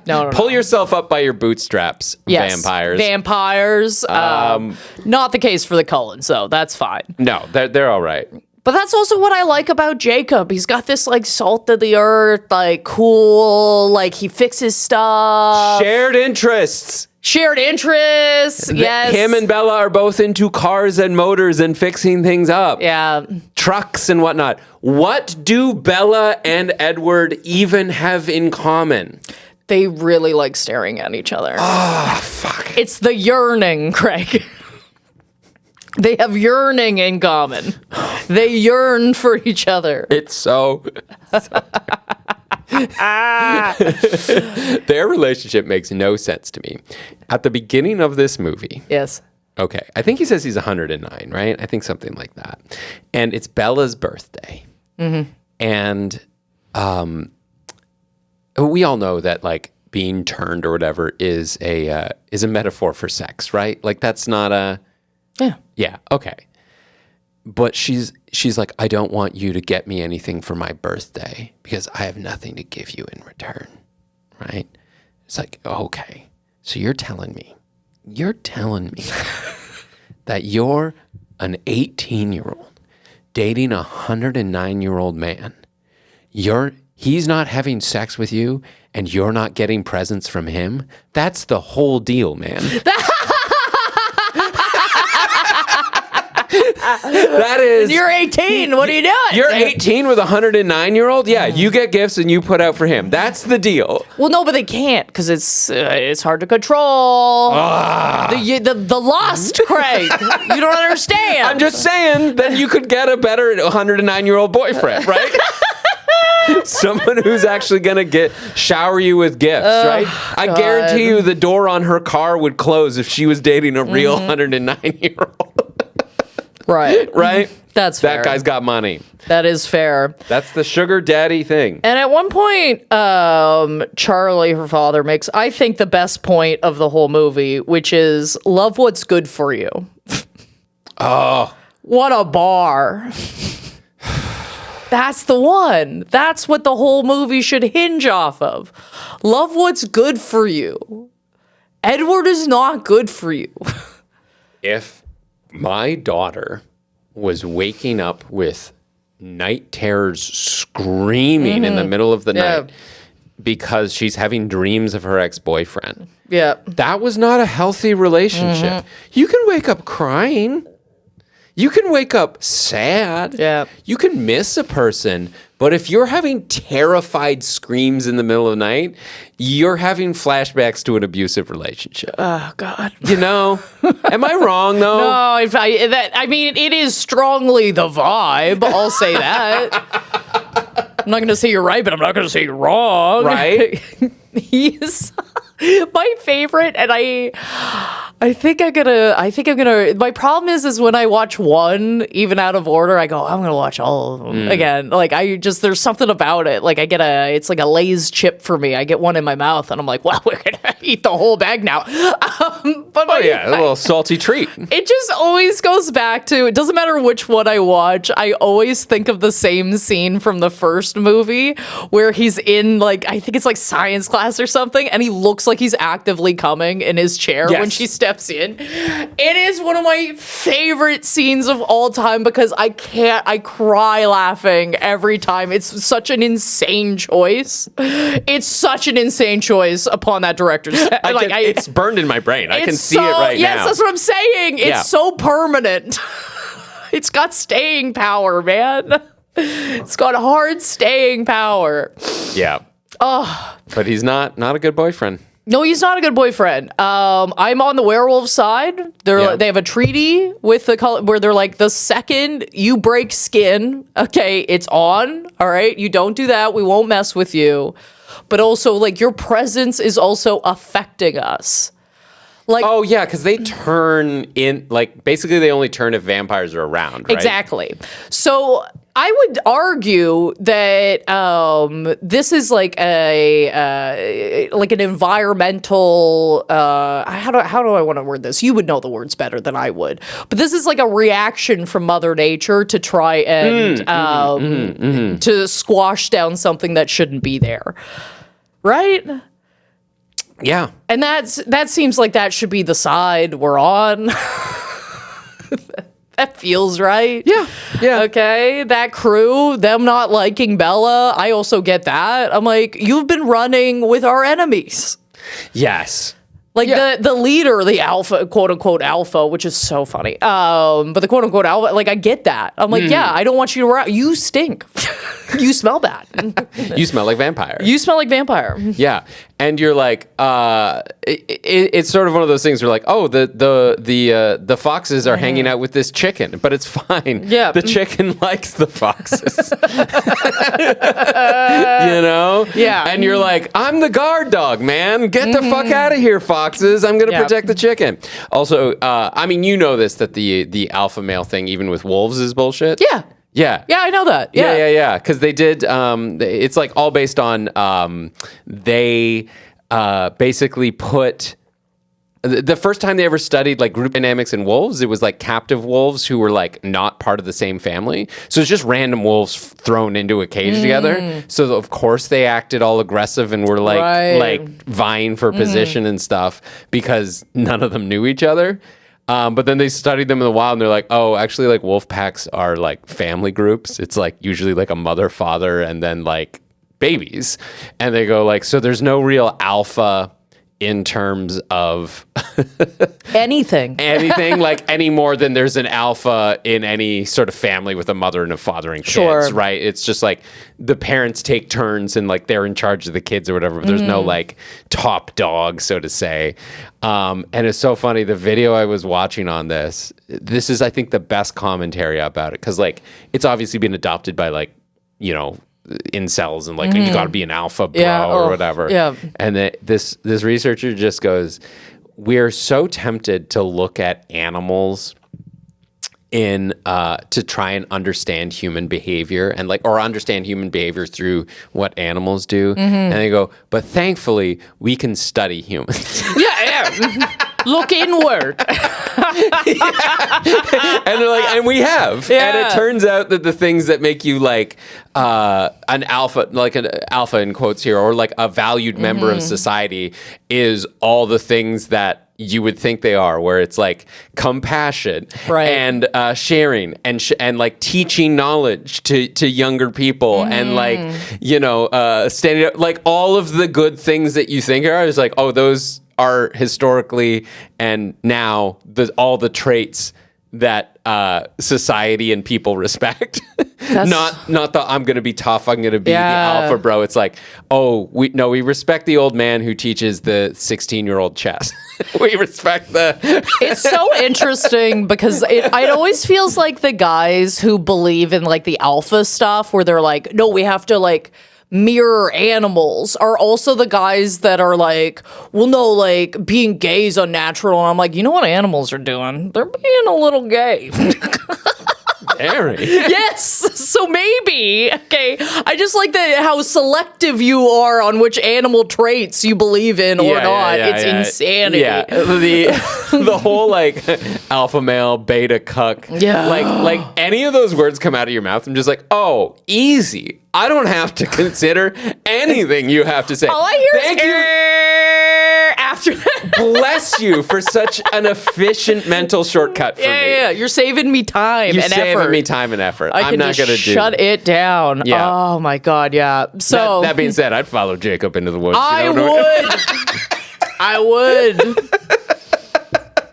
No. Pull yourself up by your bootstraps, vampires. Vampires. Not the case for the Cullens, though. That's fine. No, they're all right. But that's also what I like about Jacob. He's got this like salt of the earth, like cool, like he fixes stuff. Shared interests. Yes. Him and Bella are both into cars and motors and fixing things up. Yeah. Trucks and whatnot. What do Bella and Edward even have in common? They really like staring at each other. Oh, fuck. It's the yearning, Craig. They have yearning in common. They yearn for each other. It's so their relationship makes no sense to me. At the beginning of this movie, Yes. okay, I think he says he's 109, right? I think something like that. And it's Bella's birthday. And we all know that like being turned or whatever is a metaphor for sex, right? Like that's not a yeah, okay. But she's like, I don't want you to get me anything for my birthday because I have nothing to give you in return, right? It's like, okay, so you're telling me that you're an 18-year-old dating a 109-year-old man. He's not having sex with you and you're not getting presents from him? That's the whole deal, man. That is. You're 18. What are you doing? You're 18 with a 109-year-old? Yeah, you get gifts and you put out for him. That's the deal. Well, no, but they can't because it's hard to control. The lust, Craig. You don't understand. I'm just saying that you could get a better 109-year-old boyfriend, right? Someone who's actually going to shower you with gifts, right? I guarantee you the door on her car would close if she was dating a real 109-year-old. Right. Right? That's fair. That guy's got money. That is fair. That's the sugar daddy thing. And at one point, Charlie, her father, makes, I think, the best point of the whole movie, which is love what's good for you. Oh. What a bar. That's the one. That's what the whole movie should hinge off of. Love what's good for you. Edward is not good for you. If my daughter was waking up with night terrors screaming in the middle of the night because she's having dreams of her ex-boyfriend, that was not a healthy relationship. You can wake up crying. You can wake up sad. Yeah. You can miss a person. But if you're having terrified screams in the middle of the night, you're having flashbacks to an abusive relationship. Oh, God. You know? Am I wrong, though? No, I mean, it is strongly the vibe. I'll say that. I'm not going to say you're right, but I'm not going to say you're wrong. Right? He's my favorite, and I think I'm gonna. My problem is when I watch one, even out of order, I go, I'm gonna watch all of them again. Like there's something about it. Like it's like a Lay's chip for me. I get one in my mouth, and I'm like, well, we're gonna eat the whole bag now. But a little salty treat. It just always goes back to, it doesn't matter which one I watch, I always think of the same scene from the first movie where he's in, like, I think it's like science class or something, and he looks like he's actively coming in his chair when she steps in. It is one of my favorite scenes of all time because I cry laughing every time. It's such an insane choice. It's such an insane choice upon that director's it's burned in my brain. I can see it right now. Yes, that's what I'm saying. It's so permanent. It's got staying power, man. It's got hard staying power. Yeah. Oh. But he's not a good boyfriend. No, he's not a good boyfriend. I'm on the werewolf side. They have a treaty with the color where they're like, the second you break skin, okay, it's on. All right, you don't do that. We won't mess with you. But also, like, your presence is also affecting us. Like, oh yeah, because they turn in, like, basically they only turn if vampires are around, right? Exactly. So I would argue that this is like an environmental. How do I want to word this? You would know the words better than I would. But this is like a reaction from Mother Nature to try and to squash down something that shouldn't be there, right? Yeah. And that seems like that should be the side we're on. That feels right. Yeah. Yeah. Okay. That crew, them not liking Bella, I also get that. I'm like, you've been running with our enemies. Yes. Like the leader, the alpha, quote unquote alpha, which is so funny. But the quote unquote alpha, like, I get that. I'm like, yeah, I don't want you around. You stink. You smell bad. You smell like vampire. You smell like vampire. Yeah. and you're like, it's sort of one of those things where like, oh, the foxes are hanging out with this chicken, but it's fine. Yeah. The chicken likes the foxes. You know? Yeah. And you're like, I'm the guard dog, man. Get the fuck out of here, foxes. I'm going to protect the chicken. Also, I mean, you know this, that the alpha male thing, even with wolves, is bullshit. Yeah. Yeah. Yeah, I know that. Yeah. Because they did, it's like all based on, they basically put, the first time they ever studied like group dynamics in wolves, it was like captive wolves who were like not part of the same family. So it's just random wolves thrown into a cage together. So of course they acted all aggressive and were like vying for position and stuff because none of them knew each other. But then they studied them in the wild and they're like, oh, actually like wolf packs are like family groups. It's like usually like a mother, father, and then like babies. And they go like, so there's no real alpha in terms of anything like any more than there's an alpha in any sort of family with a mother and a father and kids, right? It's just like the parents take turns and like they're in charge of the kids or whatever, but there's no like top dog, so to say. And it's so funny, the video I was watching on this is I think the best commentary about it, because like it's obviously been adopted by like, you know, incels and like you got to be an alpha bro or whatever. Yeah. And this researcher just goes, we're so tempted to look at animals in to try and understand human behavior and like or understand human behavior through what animals do. And they go, but thankfully we can study humans. Yeah. Look inward. And they're like, and we have. Yeah. And it turns out that the things that make you like an alpha, like an alpha in quotes here, or like a valued member of society is all the things that you would think they are, where it's like compassion and sharing and like teaching knowledge to younger people and like, you know, standing up, like all of the good things that you think are, is like, oh, those are historically and now all the traits that society and people respect. Not the I'm going to be tough, I'm going to be the alpha bro. It's like, oh, we respect the old man who teaches the 16-year-old chess. We respect It's so interesting because it always feels like the guys who believe in like the alpha stuff where they're like, no, we have to like mirror animals, are also the guys that are like, well, no, like being gay is unnatural. And I'm like, you know what animals are doing? They're being a little gay. Very. Yes. So maybe. Okay. I just like how selective you are on which animal traits you believe in or not. It's insanity. Yeah. The whole like alpha male, beta cuck. Yeah. Like any of those words come out of your mouth, I'm just like, oh, easy. I don't have to consider anything you have to say. All I hear Thank is you. After that. Bless you for such an efficient mental shortcut for me. Yeah. You're saving me time You're and saving effort. me time and effort. I I'm can not just going to shut it down. Yeah. Oh my God. Yeah. So that being said, I'd follow Jacob into the woods. I would.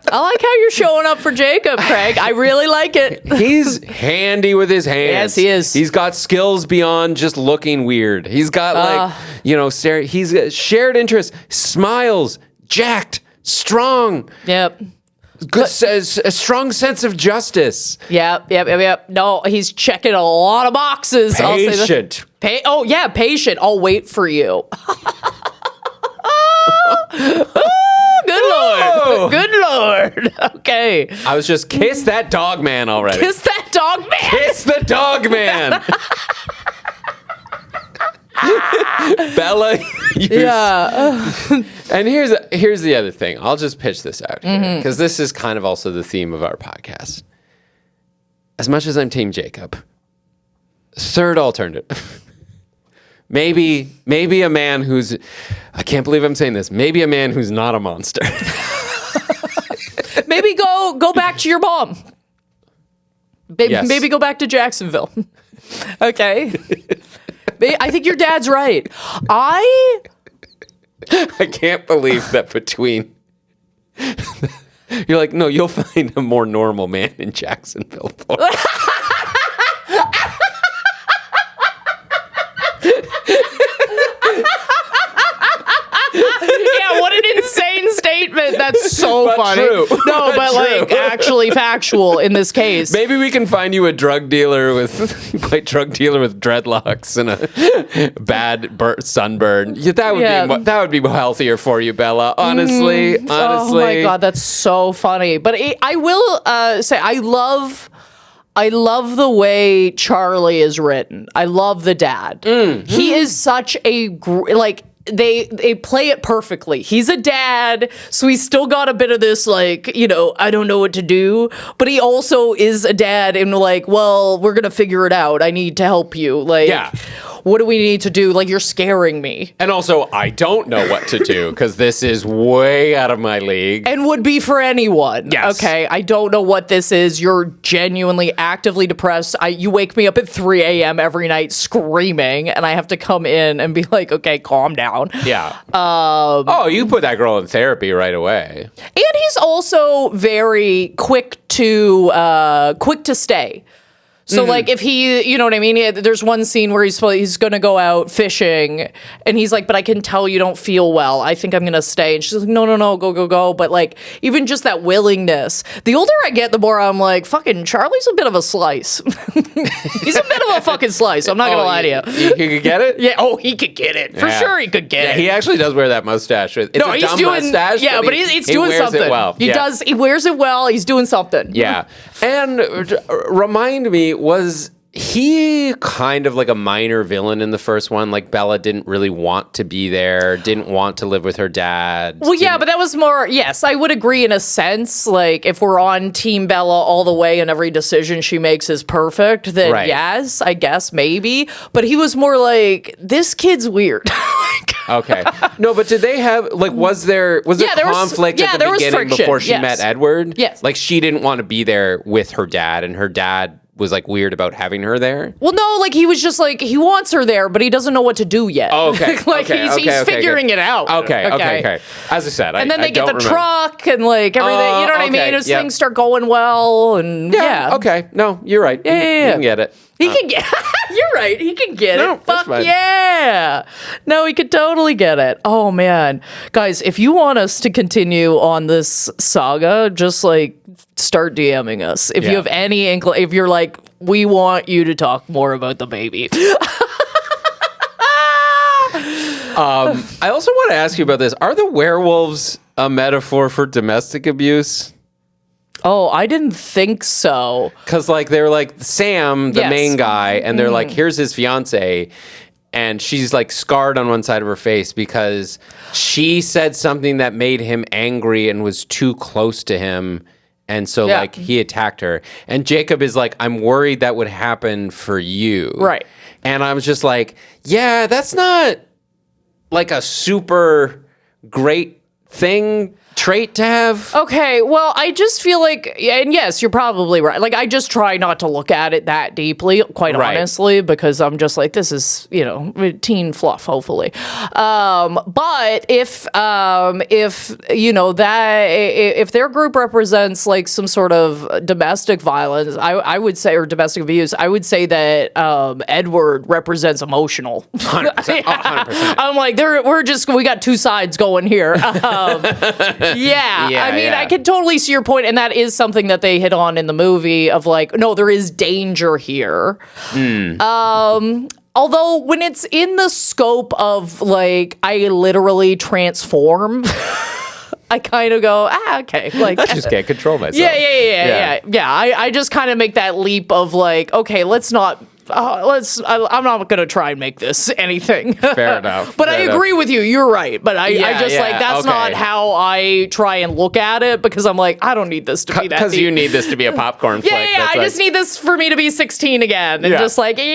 I like how you're showing up for Jacob, Craig. I really like it. He's handy with his hands. Yes, he is. He's got skills beyond just looking weird. He's got like, you know, he's got shared interests, smiles, jacked, strong. Yep. Good, a strong sense of justice. Yep. No, he's checking a lot of boxes. Patient. Patient. I'll wait for you. Good Lord. Okay. I was just kiss that dog man already. Kiss that dog man. Kiss the dog man. Bella. And here's the other thing. I'll just pitch this out here because this is kind of also the theme of our podcast. As much as I'm Team Jacob, third alternative. Maybe a man who's, I can't believe I'm saying this, maybe a man who's not a monster. Maybe go back to your mom. Yes. Maybe go back to Jacksonville. Okay. I think your dad's right. I can't believe that between... You're like, no, you'll find a more normal man in Jacksonville. so But funny. true. No, but True. like actually factual in this case. Maybe we can find you a drug dealer with dreadlocks and a bad sunburn. Yeah, that would be healthier for you, Bella. Honestly. Oh my God, that's so funny. But I will say I love the way Charlie is written. I love the dad. He is such a they play it perfectly. He's a dad, so he's still got a bit of this like, I don't know what to do, but he also is a dad and like, well, we're gonna figure it out. I need to help you. Like, what do we need to do? Like, you're scaring me. And also, I don't know what to do because this is way out of my league. And would be for anyone. Yes. Okay, I don't know what this is. You're genuinely actively depressed. You wake me up at 3 a.m. every night screaming, and I have to come in and be like, okay, calm down. Yeah. You put that girl in therapy right away. And he's also very quick to stay. So, like, if he, you know what I mean? There's one scene where he's going to go out fishing, and he's like, but I can tell you don't feel well. I think I'm going to stay. And she's like, no, go. But, like, even just that willingness. The older I get, the more I'm like, fucking Charlie's a bit of a slice. He's a bit of a fucking slice. I'm not going to lie to you. He could get it? Yeah, he could get it. For sure he could get it. He actually does wear that mustache. It's a dumb mustache. Yeah, but he's doing wears something. It well. He wears it well. He's doing something. Yeah. And remind me, was he kind of like a minor villain in the first one? Like Bella didn't really want to be there, didn't want to live with her dad. Well, yeah, but that was more, yes, I would agree in a sense. Like if we're on Team Bella all the way and every decision she makes is perfect, then yes, I guess maybe. But he was more like, this kid's weird. Okay. No, but did they have, like, was there conflict at the beginning before she met Edward? Yes. Like she didn't want to be there with her dad, and her dad was like weird about having her there? Well, no, like he was just like, he wants her there, but he doesn't know what to do yet. Oh, okay. He's figuring it out. Okay. As I said, and then they get the truck and like everything, you know what I mean? As things start going well and Okay. No, you're right. You can get it. He can get you're right. He can get it. Fuck fine. Yeah. No, he could totally get it. Oh man. Guys, if you want us to continue on this saga, just like start DMing us. If you have any if you're like, we want you to talk more about the baby. I also want to ask you about this. Are the werewolves a metaphor for domestic abuse? Oh, I didn't think so. Because, like, they're like Sam, the main guy, and they're like, here's his fiance, and she's like scarred on one side of her face because she said something that made him angry and was too close to him. And so, like, he attacked her. And Jacob is like, I'm worried that would happen for you. Right. And I was just like, yeah, that's not like a super great trait to have. Okay, well, I just feel like, and yes, you're probably right. Like, I just try not to look at it that deeply, quite honestly, because I'm just like, this is, teen fluff, hopefully. But if if their group represents like some sort of domestic violence, I would say, or domestic abuse, I would say that Edward represents emotional. 100%. 100%. I'm like, we got two sides going here. I can totally see your point, and that is something that they hit on in the movie of like, no, there is danger here. Although when it's in the scope of like, I literally transform, I kind of go, okay. Like, I just can't control myself. Yeah. I just kind of make that leap of like, okay, let's not. I'm not going to try and make this anything. Fair enough. But I agree with you. You're right. But I just like, that's not how I try and look at it, because I'm like, I don't need this to be that deep. Because you need this to be a popcorn flick. I just need this for me to be 16 again. And just like, love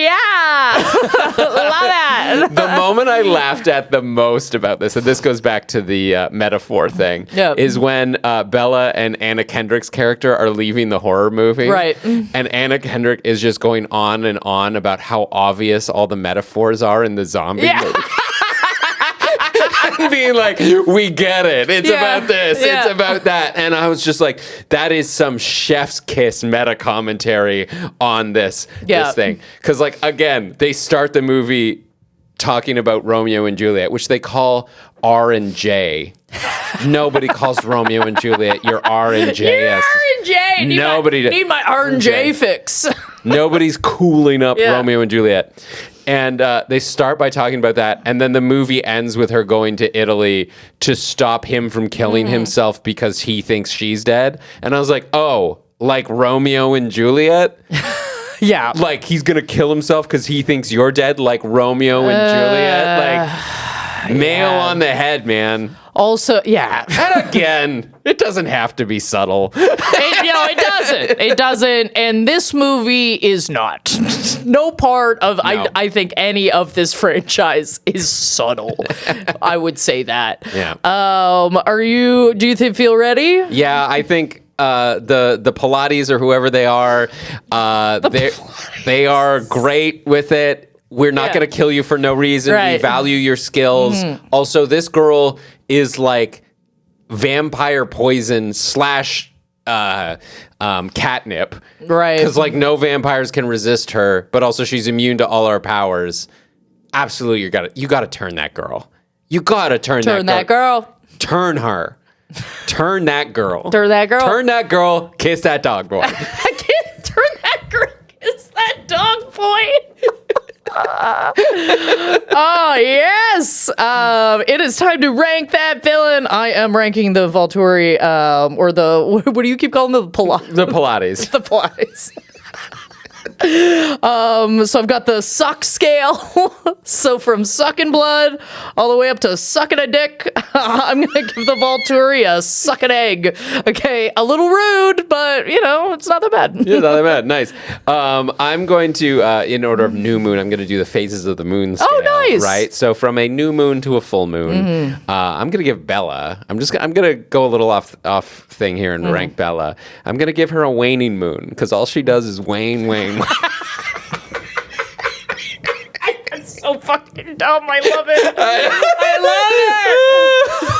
that. The moment I laughed at the most about this, and this goes back to the metaphor thing, is when Bella and Anna Kendrick's character are leaving the horror movie. Right. And Anna Kendrick is just going on and on about how obvious all the metaphors are in the zombie movie. Being like, we get it. It's about this. It's about that. And I was just like, that is some chef's kiss meta commentary on this thing. Because, like, again, they start the movie talking about Romeo and Juliet, which they call R and J. Nobody calls Romeo and Juliet your R and J. You're R&J. Nobody need my R&J fix. Nobody's cooling up Yeah. Romeo and Juliet. And they start by talking about that. And then the movie ends with her going to Italy to stop him from killing himself because he thinks she's dead. And I was like, oh, like Romeo and Juliet? Yeah. Like he's going to kill himself because he thinks you're dead, like Romeo and Juliet? Like, nail on the head, man. Also, yeah. And again, it doesn't have to be subtle. It doesn't. It doesn't. And this movie is not. No part of, No. I think, any of this franchise is subtle. I would say that. Yeah. Do you feel ready? Yeah, I think the Pilates or whoever they are, they are great with it. We're not Yeah. going to kill you for no reason. We Right. value your skills. Also, this girl is like vampire poison / catnip. Right. Because like no vampires can resist her, but also she's immune to all our powers. Absolutely, you gotta turn that girl. You gotta turn that girl. Turn her. Turn that girl. Turn that girl. Turn that girl. Kiss that dog boy. I can't turn that girl. Is that dog boy? Oh, yes. It is time to rank that villain. I am ranking the Volturi, or the, what do you keep calling the Pilates? The Pilates. The Pilates. So I've got the suck scale. So from sucking blood all the way up to sucking a dick, I'm going to give the Volturi a suck an egg. Okay, a little rude, but, it's not that bad. Yeah, not that bad. Nice. I'm going to, in order of new moon, I'm going to do the phases of the moon scale. Oh, nice. Right? So from a new moon to a full moon, I'm going to give Bella, I'm going to go a little off thing here and rank Bella. I'm going to give her a waning moon because all she does is wane. That's so fucking dumb. I love it. I love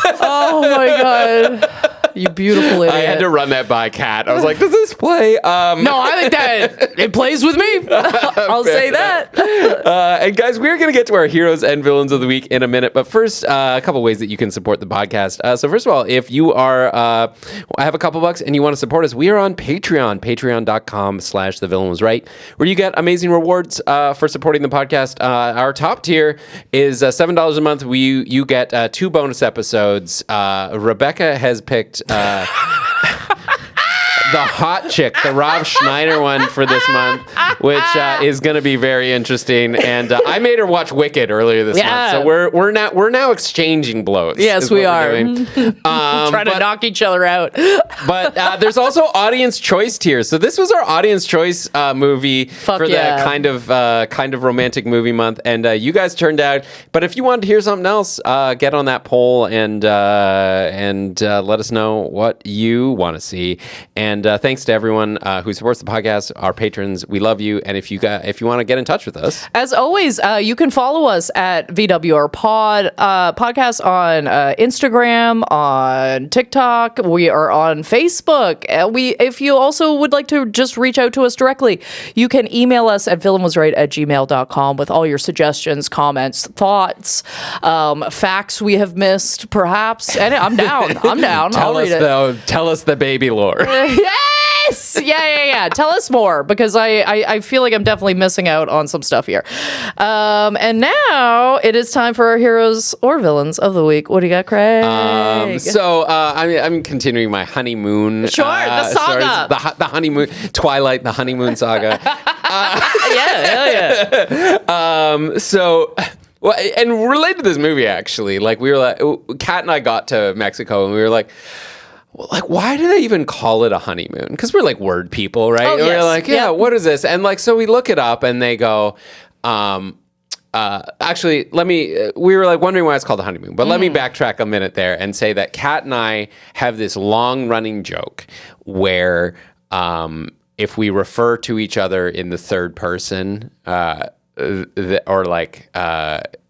it. Oh my god. You beautiful idiot. I had to run that by Kat. I was like, does this play? No, I think that it plays with me. I'll say that. And guys, we're going to get to our heroes and villains of the week in a minute. But first, a couple ways that you can support the podcast. So first of all, if you are, have a couple bucks and you want to support us, we are on Patreon, patreon.com/thevillainwasright, where you get amazing rewards for supporting the podcast. Our top tier is $7 a month. You get 2 bonus episodes. Rebecca has picked the hot chick, the Rob Schneider one for this month, which is going to be very interesting. And I made her watch Wicked earlier this month, so we're now exchanging blows. Yes, we are trying to knock each other out. But there's also audience choice tiers. So this was our audience choice movie for the kind of romantic movie month, and you guys turned out. But if you wanted to hear something else, get on that poll and let us know what you want to see. And thanks to everyone who supports the podcast, our patrons. We love you. And if you want to get in touch with us, as always, you can follow us at VWR Pod podcast on Instagram, on TikTok. We are on Facebook. If you also would like to just reach out to us directly, you can email us at villainwasright@gmail.com with all your suggestions, comments, thoughts, facts we have missed, perhaps. And I'm down. tell us the baby lore. Yes! Yeah. Tell us more, because I feel like I'm definitely missing out on some stuff here. And now it is time for our heroes or villains of the week. What do you got, Craig? I'm continuing my honeymoon. Sure, the saga. The honeymoon, Twilight, the honeymoon saga. Yeah. Well, and related to this movie, actually, like we were like, Kat and I got to Mexico and we were like, why do they even call it a honeymoon? Because we're like word people, right? Oh, and yes. we're like, what is this? And like, so we look it up and they go, actually, we were like wondering why it's called a honeymoon, but let me backtrack a minute there and say that Kat and I have this long running joke where if we refer to each other in the third person,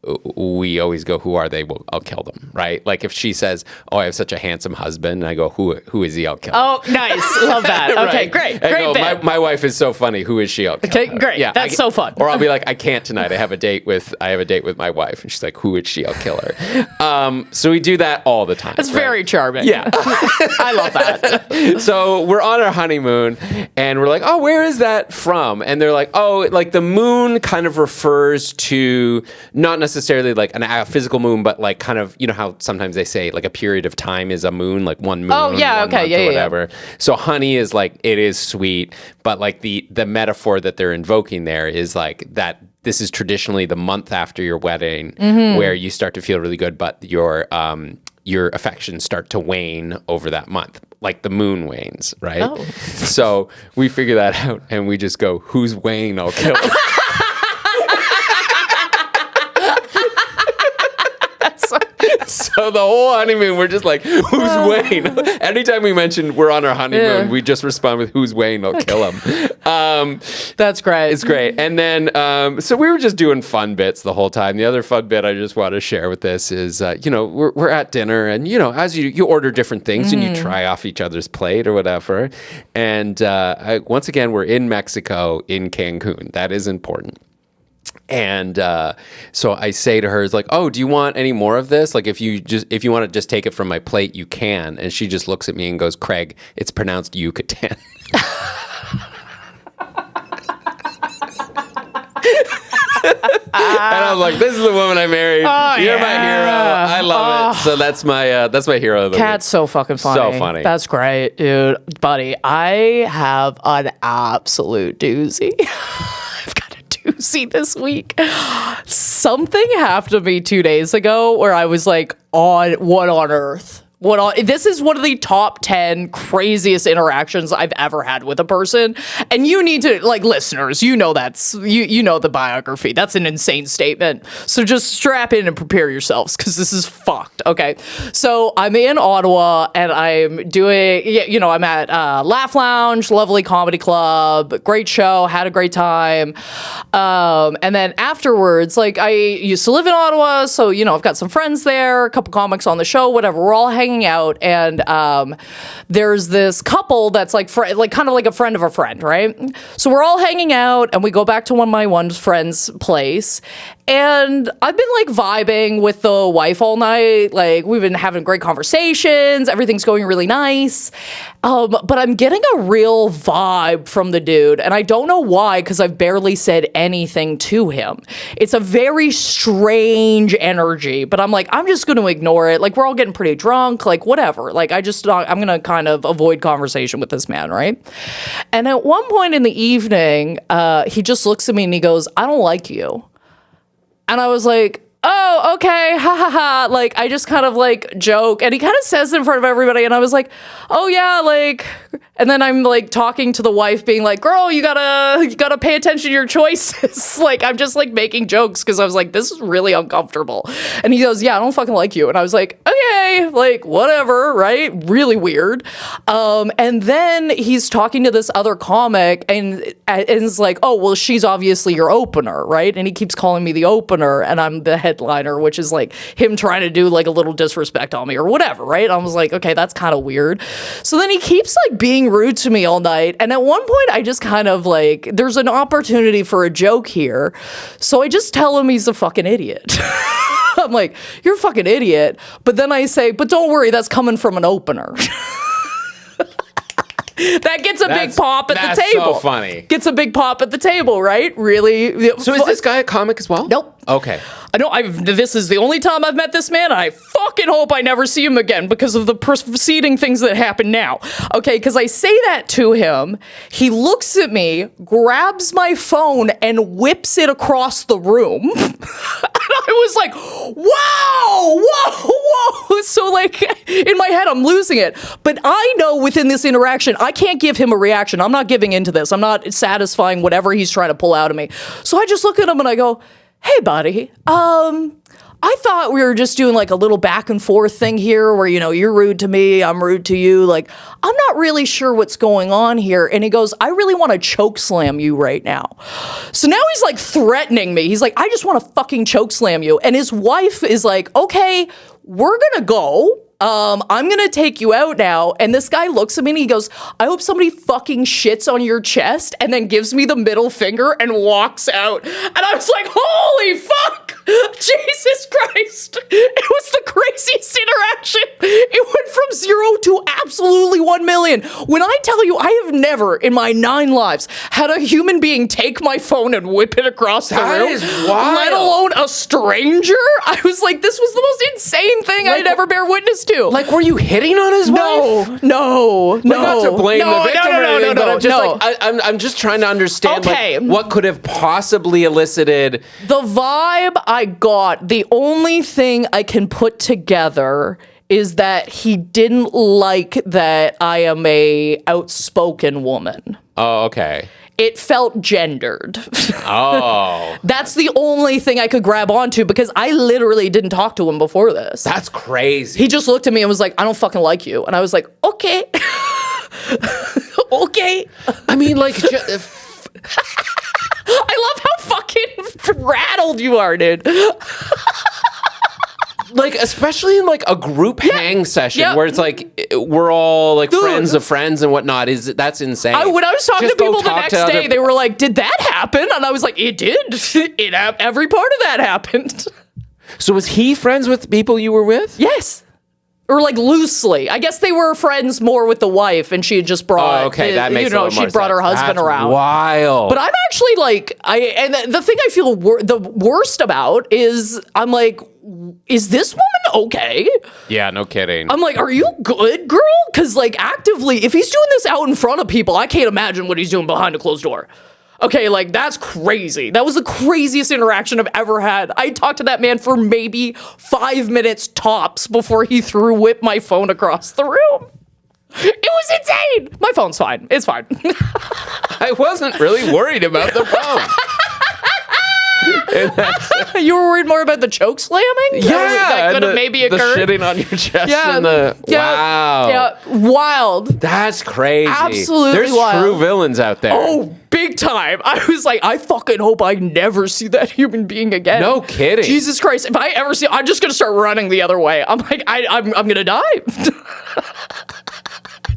we always go, who are they? Well, I'll kill them, right? Like if she says, oh, I have such a handsome husband, and I go, who is he? I'll kill him. Oh, nice. Love that. Okay, great. Great bit. My wife is so funny. Who is she? I'll kill her. Great. Yeah, that's so fun. Or I'll be like, I can't tonight. I have a date with my wife. And she's like, who is she? I'll kill her. So we do that all the time. It's very charming. Yeah. I love that. So we're on our honeymoon and we're like, oh, where is that from? And they're like, oh, like the moon kind of refers to not necessarily like a physical moon, but like kind of, you know how sometimes they say like a period of time is a moon, like one moon. Oh, yeah. Okay. Yeah. Whatever. Yeah. So honey is like, it is sweet, but like the metaphor that they're invoking there is like that this is traditionally the month after your wedding where you start to feel really good, but your affections start to wane over that month. Like the moon wanes, right? Oh. So we figure that out and we just go, who's Wayne? I'll kill him. So the whole honeymoon, we're just like, who's Wayne? Anytime we mention we're on our honeymoon, we just respond with, who's Wayne? I'll kill him. That's great. It's great. And then, so we were just doing fun bits the whole time. The other fun bit I just want to share with this is, we're at dinner and, as you order different things and you try off each other's plate or whatever. And once again, we're in Mexico, in Cancun. That is important. And so I say to her, it's like, oh, do you want any more of this? Like, if you want to just take it from my plate, you can. And she just looks at me and goes, Craig, it's pronounced Yucatan. And I was like, this is the woman I married. Oh, You're my hero. I love it. So that's my hero of the Cat's week. So fucking funny. So funny. That's great, dude. Buddy, I have an absolute doozy. See this week. Something happened to me 2 days ago where I was like, what on earth? This is one of the top 10 craziest interactions I've ever had with a person. And you need to, like, listeners, you know the biography. That's an insane statement. So just strap in and prepare yourselves because this is fucked. Okay. So I'm in Ottawa and I'm doing, I'm at Laugh Lounge, lovely comedy club, great show, had a great time. And then afterwards, like, I used to live in Ottawa, so, I've got some friends there, a couple comics on the show, whatever. We're all hanging out, and there's this couple that's like kind of like a friend of a friend, right? So we're all hanging out, and we go back to one friend's place, and I've been like vibing with the wife all night. Like, we've been having great conversations, everything's going really nice, but I'm getting a real vibe from the dude, and I don't know why, because I've barely said anything to him. It's a very strange energy, but I'm like, I'm just going to ignore it. Like, we're all getting pretty drunk, like, whatever. Like, I'm going to kind of avoid conversation with this man, right? And at one point in the evening, he just looks at me and he goes, I don't like you. And I was like, oh, okay, ha ha ha. Like, I just kind of like joke, and he kind of says it in front of everybody, and I was like, oh yeah, like, and then I'm like talking to the wife being like, girl, you gotta pay attention to your choices. Like, I'm just like making jokes because I was like, this is really uncomfortable. And he goes, yeah, I don't fucking like you. And I was like, okay, like, whatever, right? Really weird. And then he's talking to this other comic and is like, oh, well, she's obviously your opener, right? And he keeps calling me the opener, and I'm the headliner, which is like him trying to do like a little disrespect on me or whatever, right? I was like, okay, that's kind of weird. So then he keeps like being rude to me all night, and at one point I just kind of like, there's an opportunity for a joke here, so I just tell him he's a fucking idiot. I'm like, you're a fucking idiot, but then I say, but don't worry, that's coming from an opener. That gets a big pop at the table. That's so funny. Gets a big pop at the table, right? Really? So is this guy a comic as well? Nope. Okay. I know this is the only time I've met this man, and I fucking hope I never see him again because of the preceding things that happen now. Okay, because I say that to him, he looks at me, grabs my phone, and whips it across the room. And I was like, whoa, whoa, whoa. So like, in my head, I'm losing it. But I know within this interaction, I can't give him a reaction. I'm not giving into this. I'm not satisfying whatever he's trying to pull out of me. So I just look at him and I go, hey, buddy, I thought we were just doing like a little back and forth thing here where, you're rude to me, I'm rude to you. Like, I'm not really sure what's going on here. And he goes, I really want to choke slam you right now. So now he's like threatening me. He's like, I just want to fucking choke slam you. And his wife is like, okay, we're going to go. I'm going to take you out now. And this guy looks at me and he goes, I hope somebody fucking shits on your chest, and then gives me the middle finger and walks out. And I was like, holy fuck. Jesus Christ. It was the craziest interaction. It went from 0 to absolutely 1 million. When I tell you, I have never in my 9 lives had a human being take my phone and whip it across the room. That is wild. Let alone a stranger. I was like, this was the most insane thing I'd ever bear witness to. Like, were you hitting on his wife? No. Not to blame the victim or anything, but I'm just no. like, I'm just trying to understand Okay. what could have possibly elicited. The vibe I got, the only thing I can put together is that he didn't like that I am a outspoken woman. Oh, okay. It felt gendered. Oh. That's the only thing I could grab onto, because I literally didn't talk to him before this. That's crazy. He just looked at me and was like, I don't fucking like you. And I was like, okay. Okay. I mean, like, I love how fucking rattled you are, dude. like, especially in like a group hang session where it's like we're all like friends of friends and whatnot. That's insane. When I was talking Just to people go the talk next to day, other- they were like, did that happen? And I was like, it did. Every part of that happened. So was he friends with people you were with? Yes. Or like loosely. I guess they were friends more with the wife, and she had just brought, Oh, okay, that makes a little more she brought her sense. husband That's around. Wild. But I'm actually like, and the thing I feel the worst about is I'm like, is this woman okay? Yeah, no kidding. I'm like, are you good, girl? Because like actively, if he's doing this out in front of people, I can't imagine what he's doing behind a closed door. Okay, like, that's crazy. That was the craziest interaction I've ever had. I talked to that man for maybe 5 minutes tops before he whipped my phone across the room. It was insane. My phone's fine. It's fine. I wasn't really worried about the phone. You were worried more about the choke slamming? That could have maybe occurred? The shitting on your chest and the... Wow. Yeah, wild. That's crazy. Absolutely There's wild. true villains out there. Oh, big time. I was like, I fucking hope I never see that human being again. No kidding. Jesus Christ. If I ever see, I'm just going to start running the other way. I'm like, I'm going to die.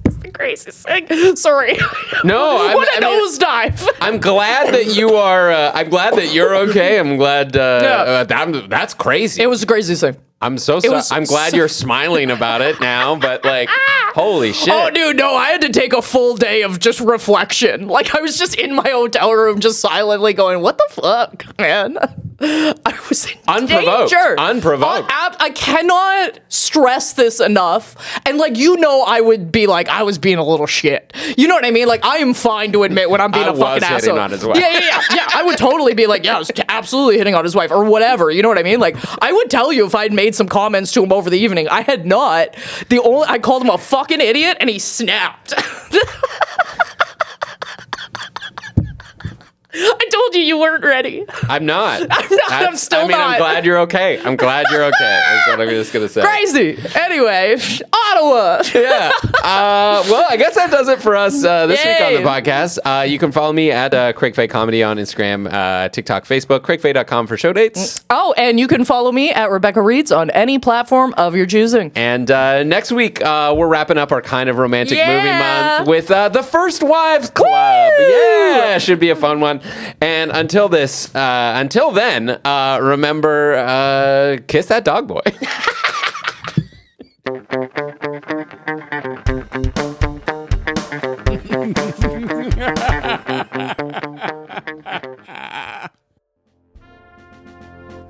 It's the craziest thing. Sorry. No, What a nosedive. I'm glad that you are. I'm glad that you're okay. I'm glad. That's crazy. It was the craziest thing. I'm so sorry. I'm glad you're smiling about it now, but like, holy shit. Oh, dude, no, I had to take a full day of just reflection. Like, I was just in my hotel room, just silently going, what the fuck, man? I was in danger. Unprovoked. I cannot stress this enough. And, like, I would be like, I was being a little shit. You know what I mean? Like, I am fine to admit when I'm being a fucking asshole. Hitting on his wife. Yeah. I would totally be like, yeah, I was absolutely hitting on his wife or whatever. You know what I mean? Like, I would tell you if I'd made some comments to him over the evening. I had not. I called him a fucking idiot and he snapped. I told you weren't ready. I'm not. I'm still not. I'm glad you're okay. That's what I'm just going to say. Crazy. Anyway, Ottawa. Yeah. Well, I guess that does it for us this week on the podcast. You can follow me at Craig Fay Comedy on Instagram, TikTok, Facebook, craigfay.com for show dates. Oh, and you can follow me at Rebecca Reeds on any platform of your choosing. And next week, we're wrapping up our kind of romantic movie month with The First Wives Club. Woo! Yeah, should be a fun one. And until then, remember, kiss that dog boy.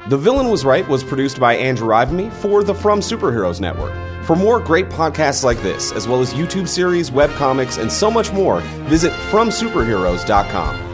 The Villain Was Right was produced by Andrew Ivimey for the From Superheroes Network. For more great podcasts like this, as well as YouTube series, webcomics, and so much more, visit FromSuperheroes.com.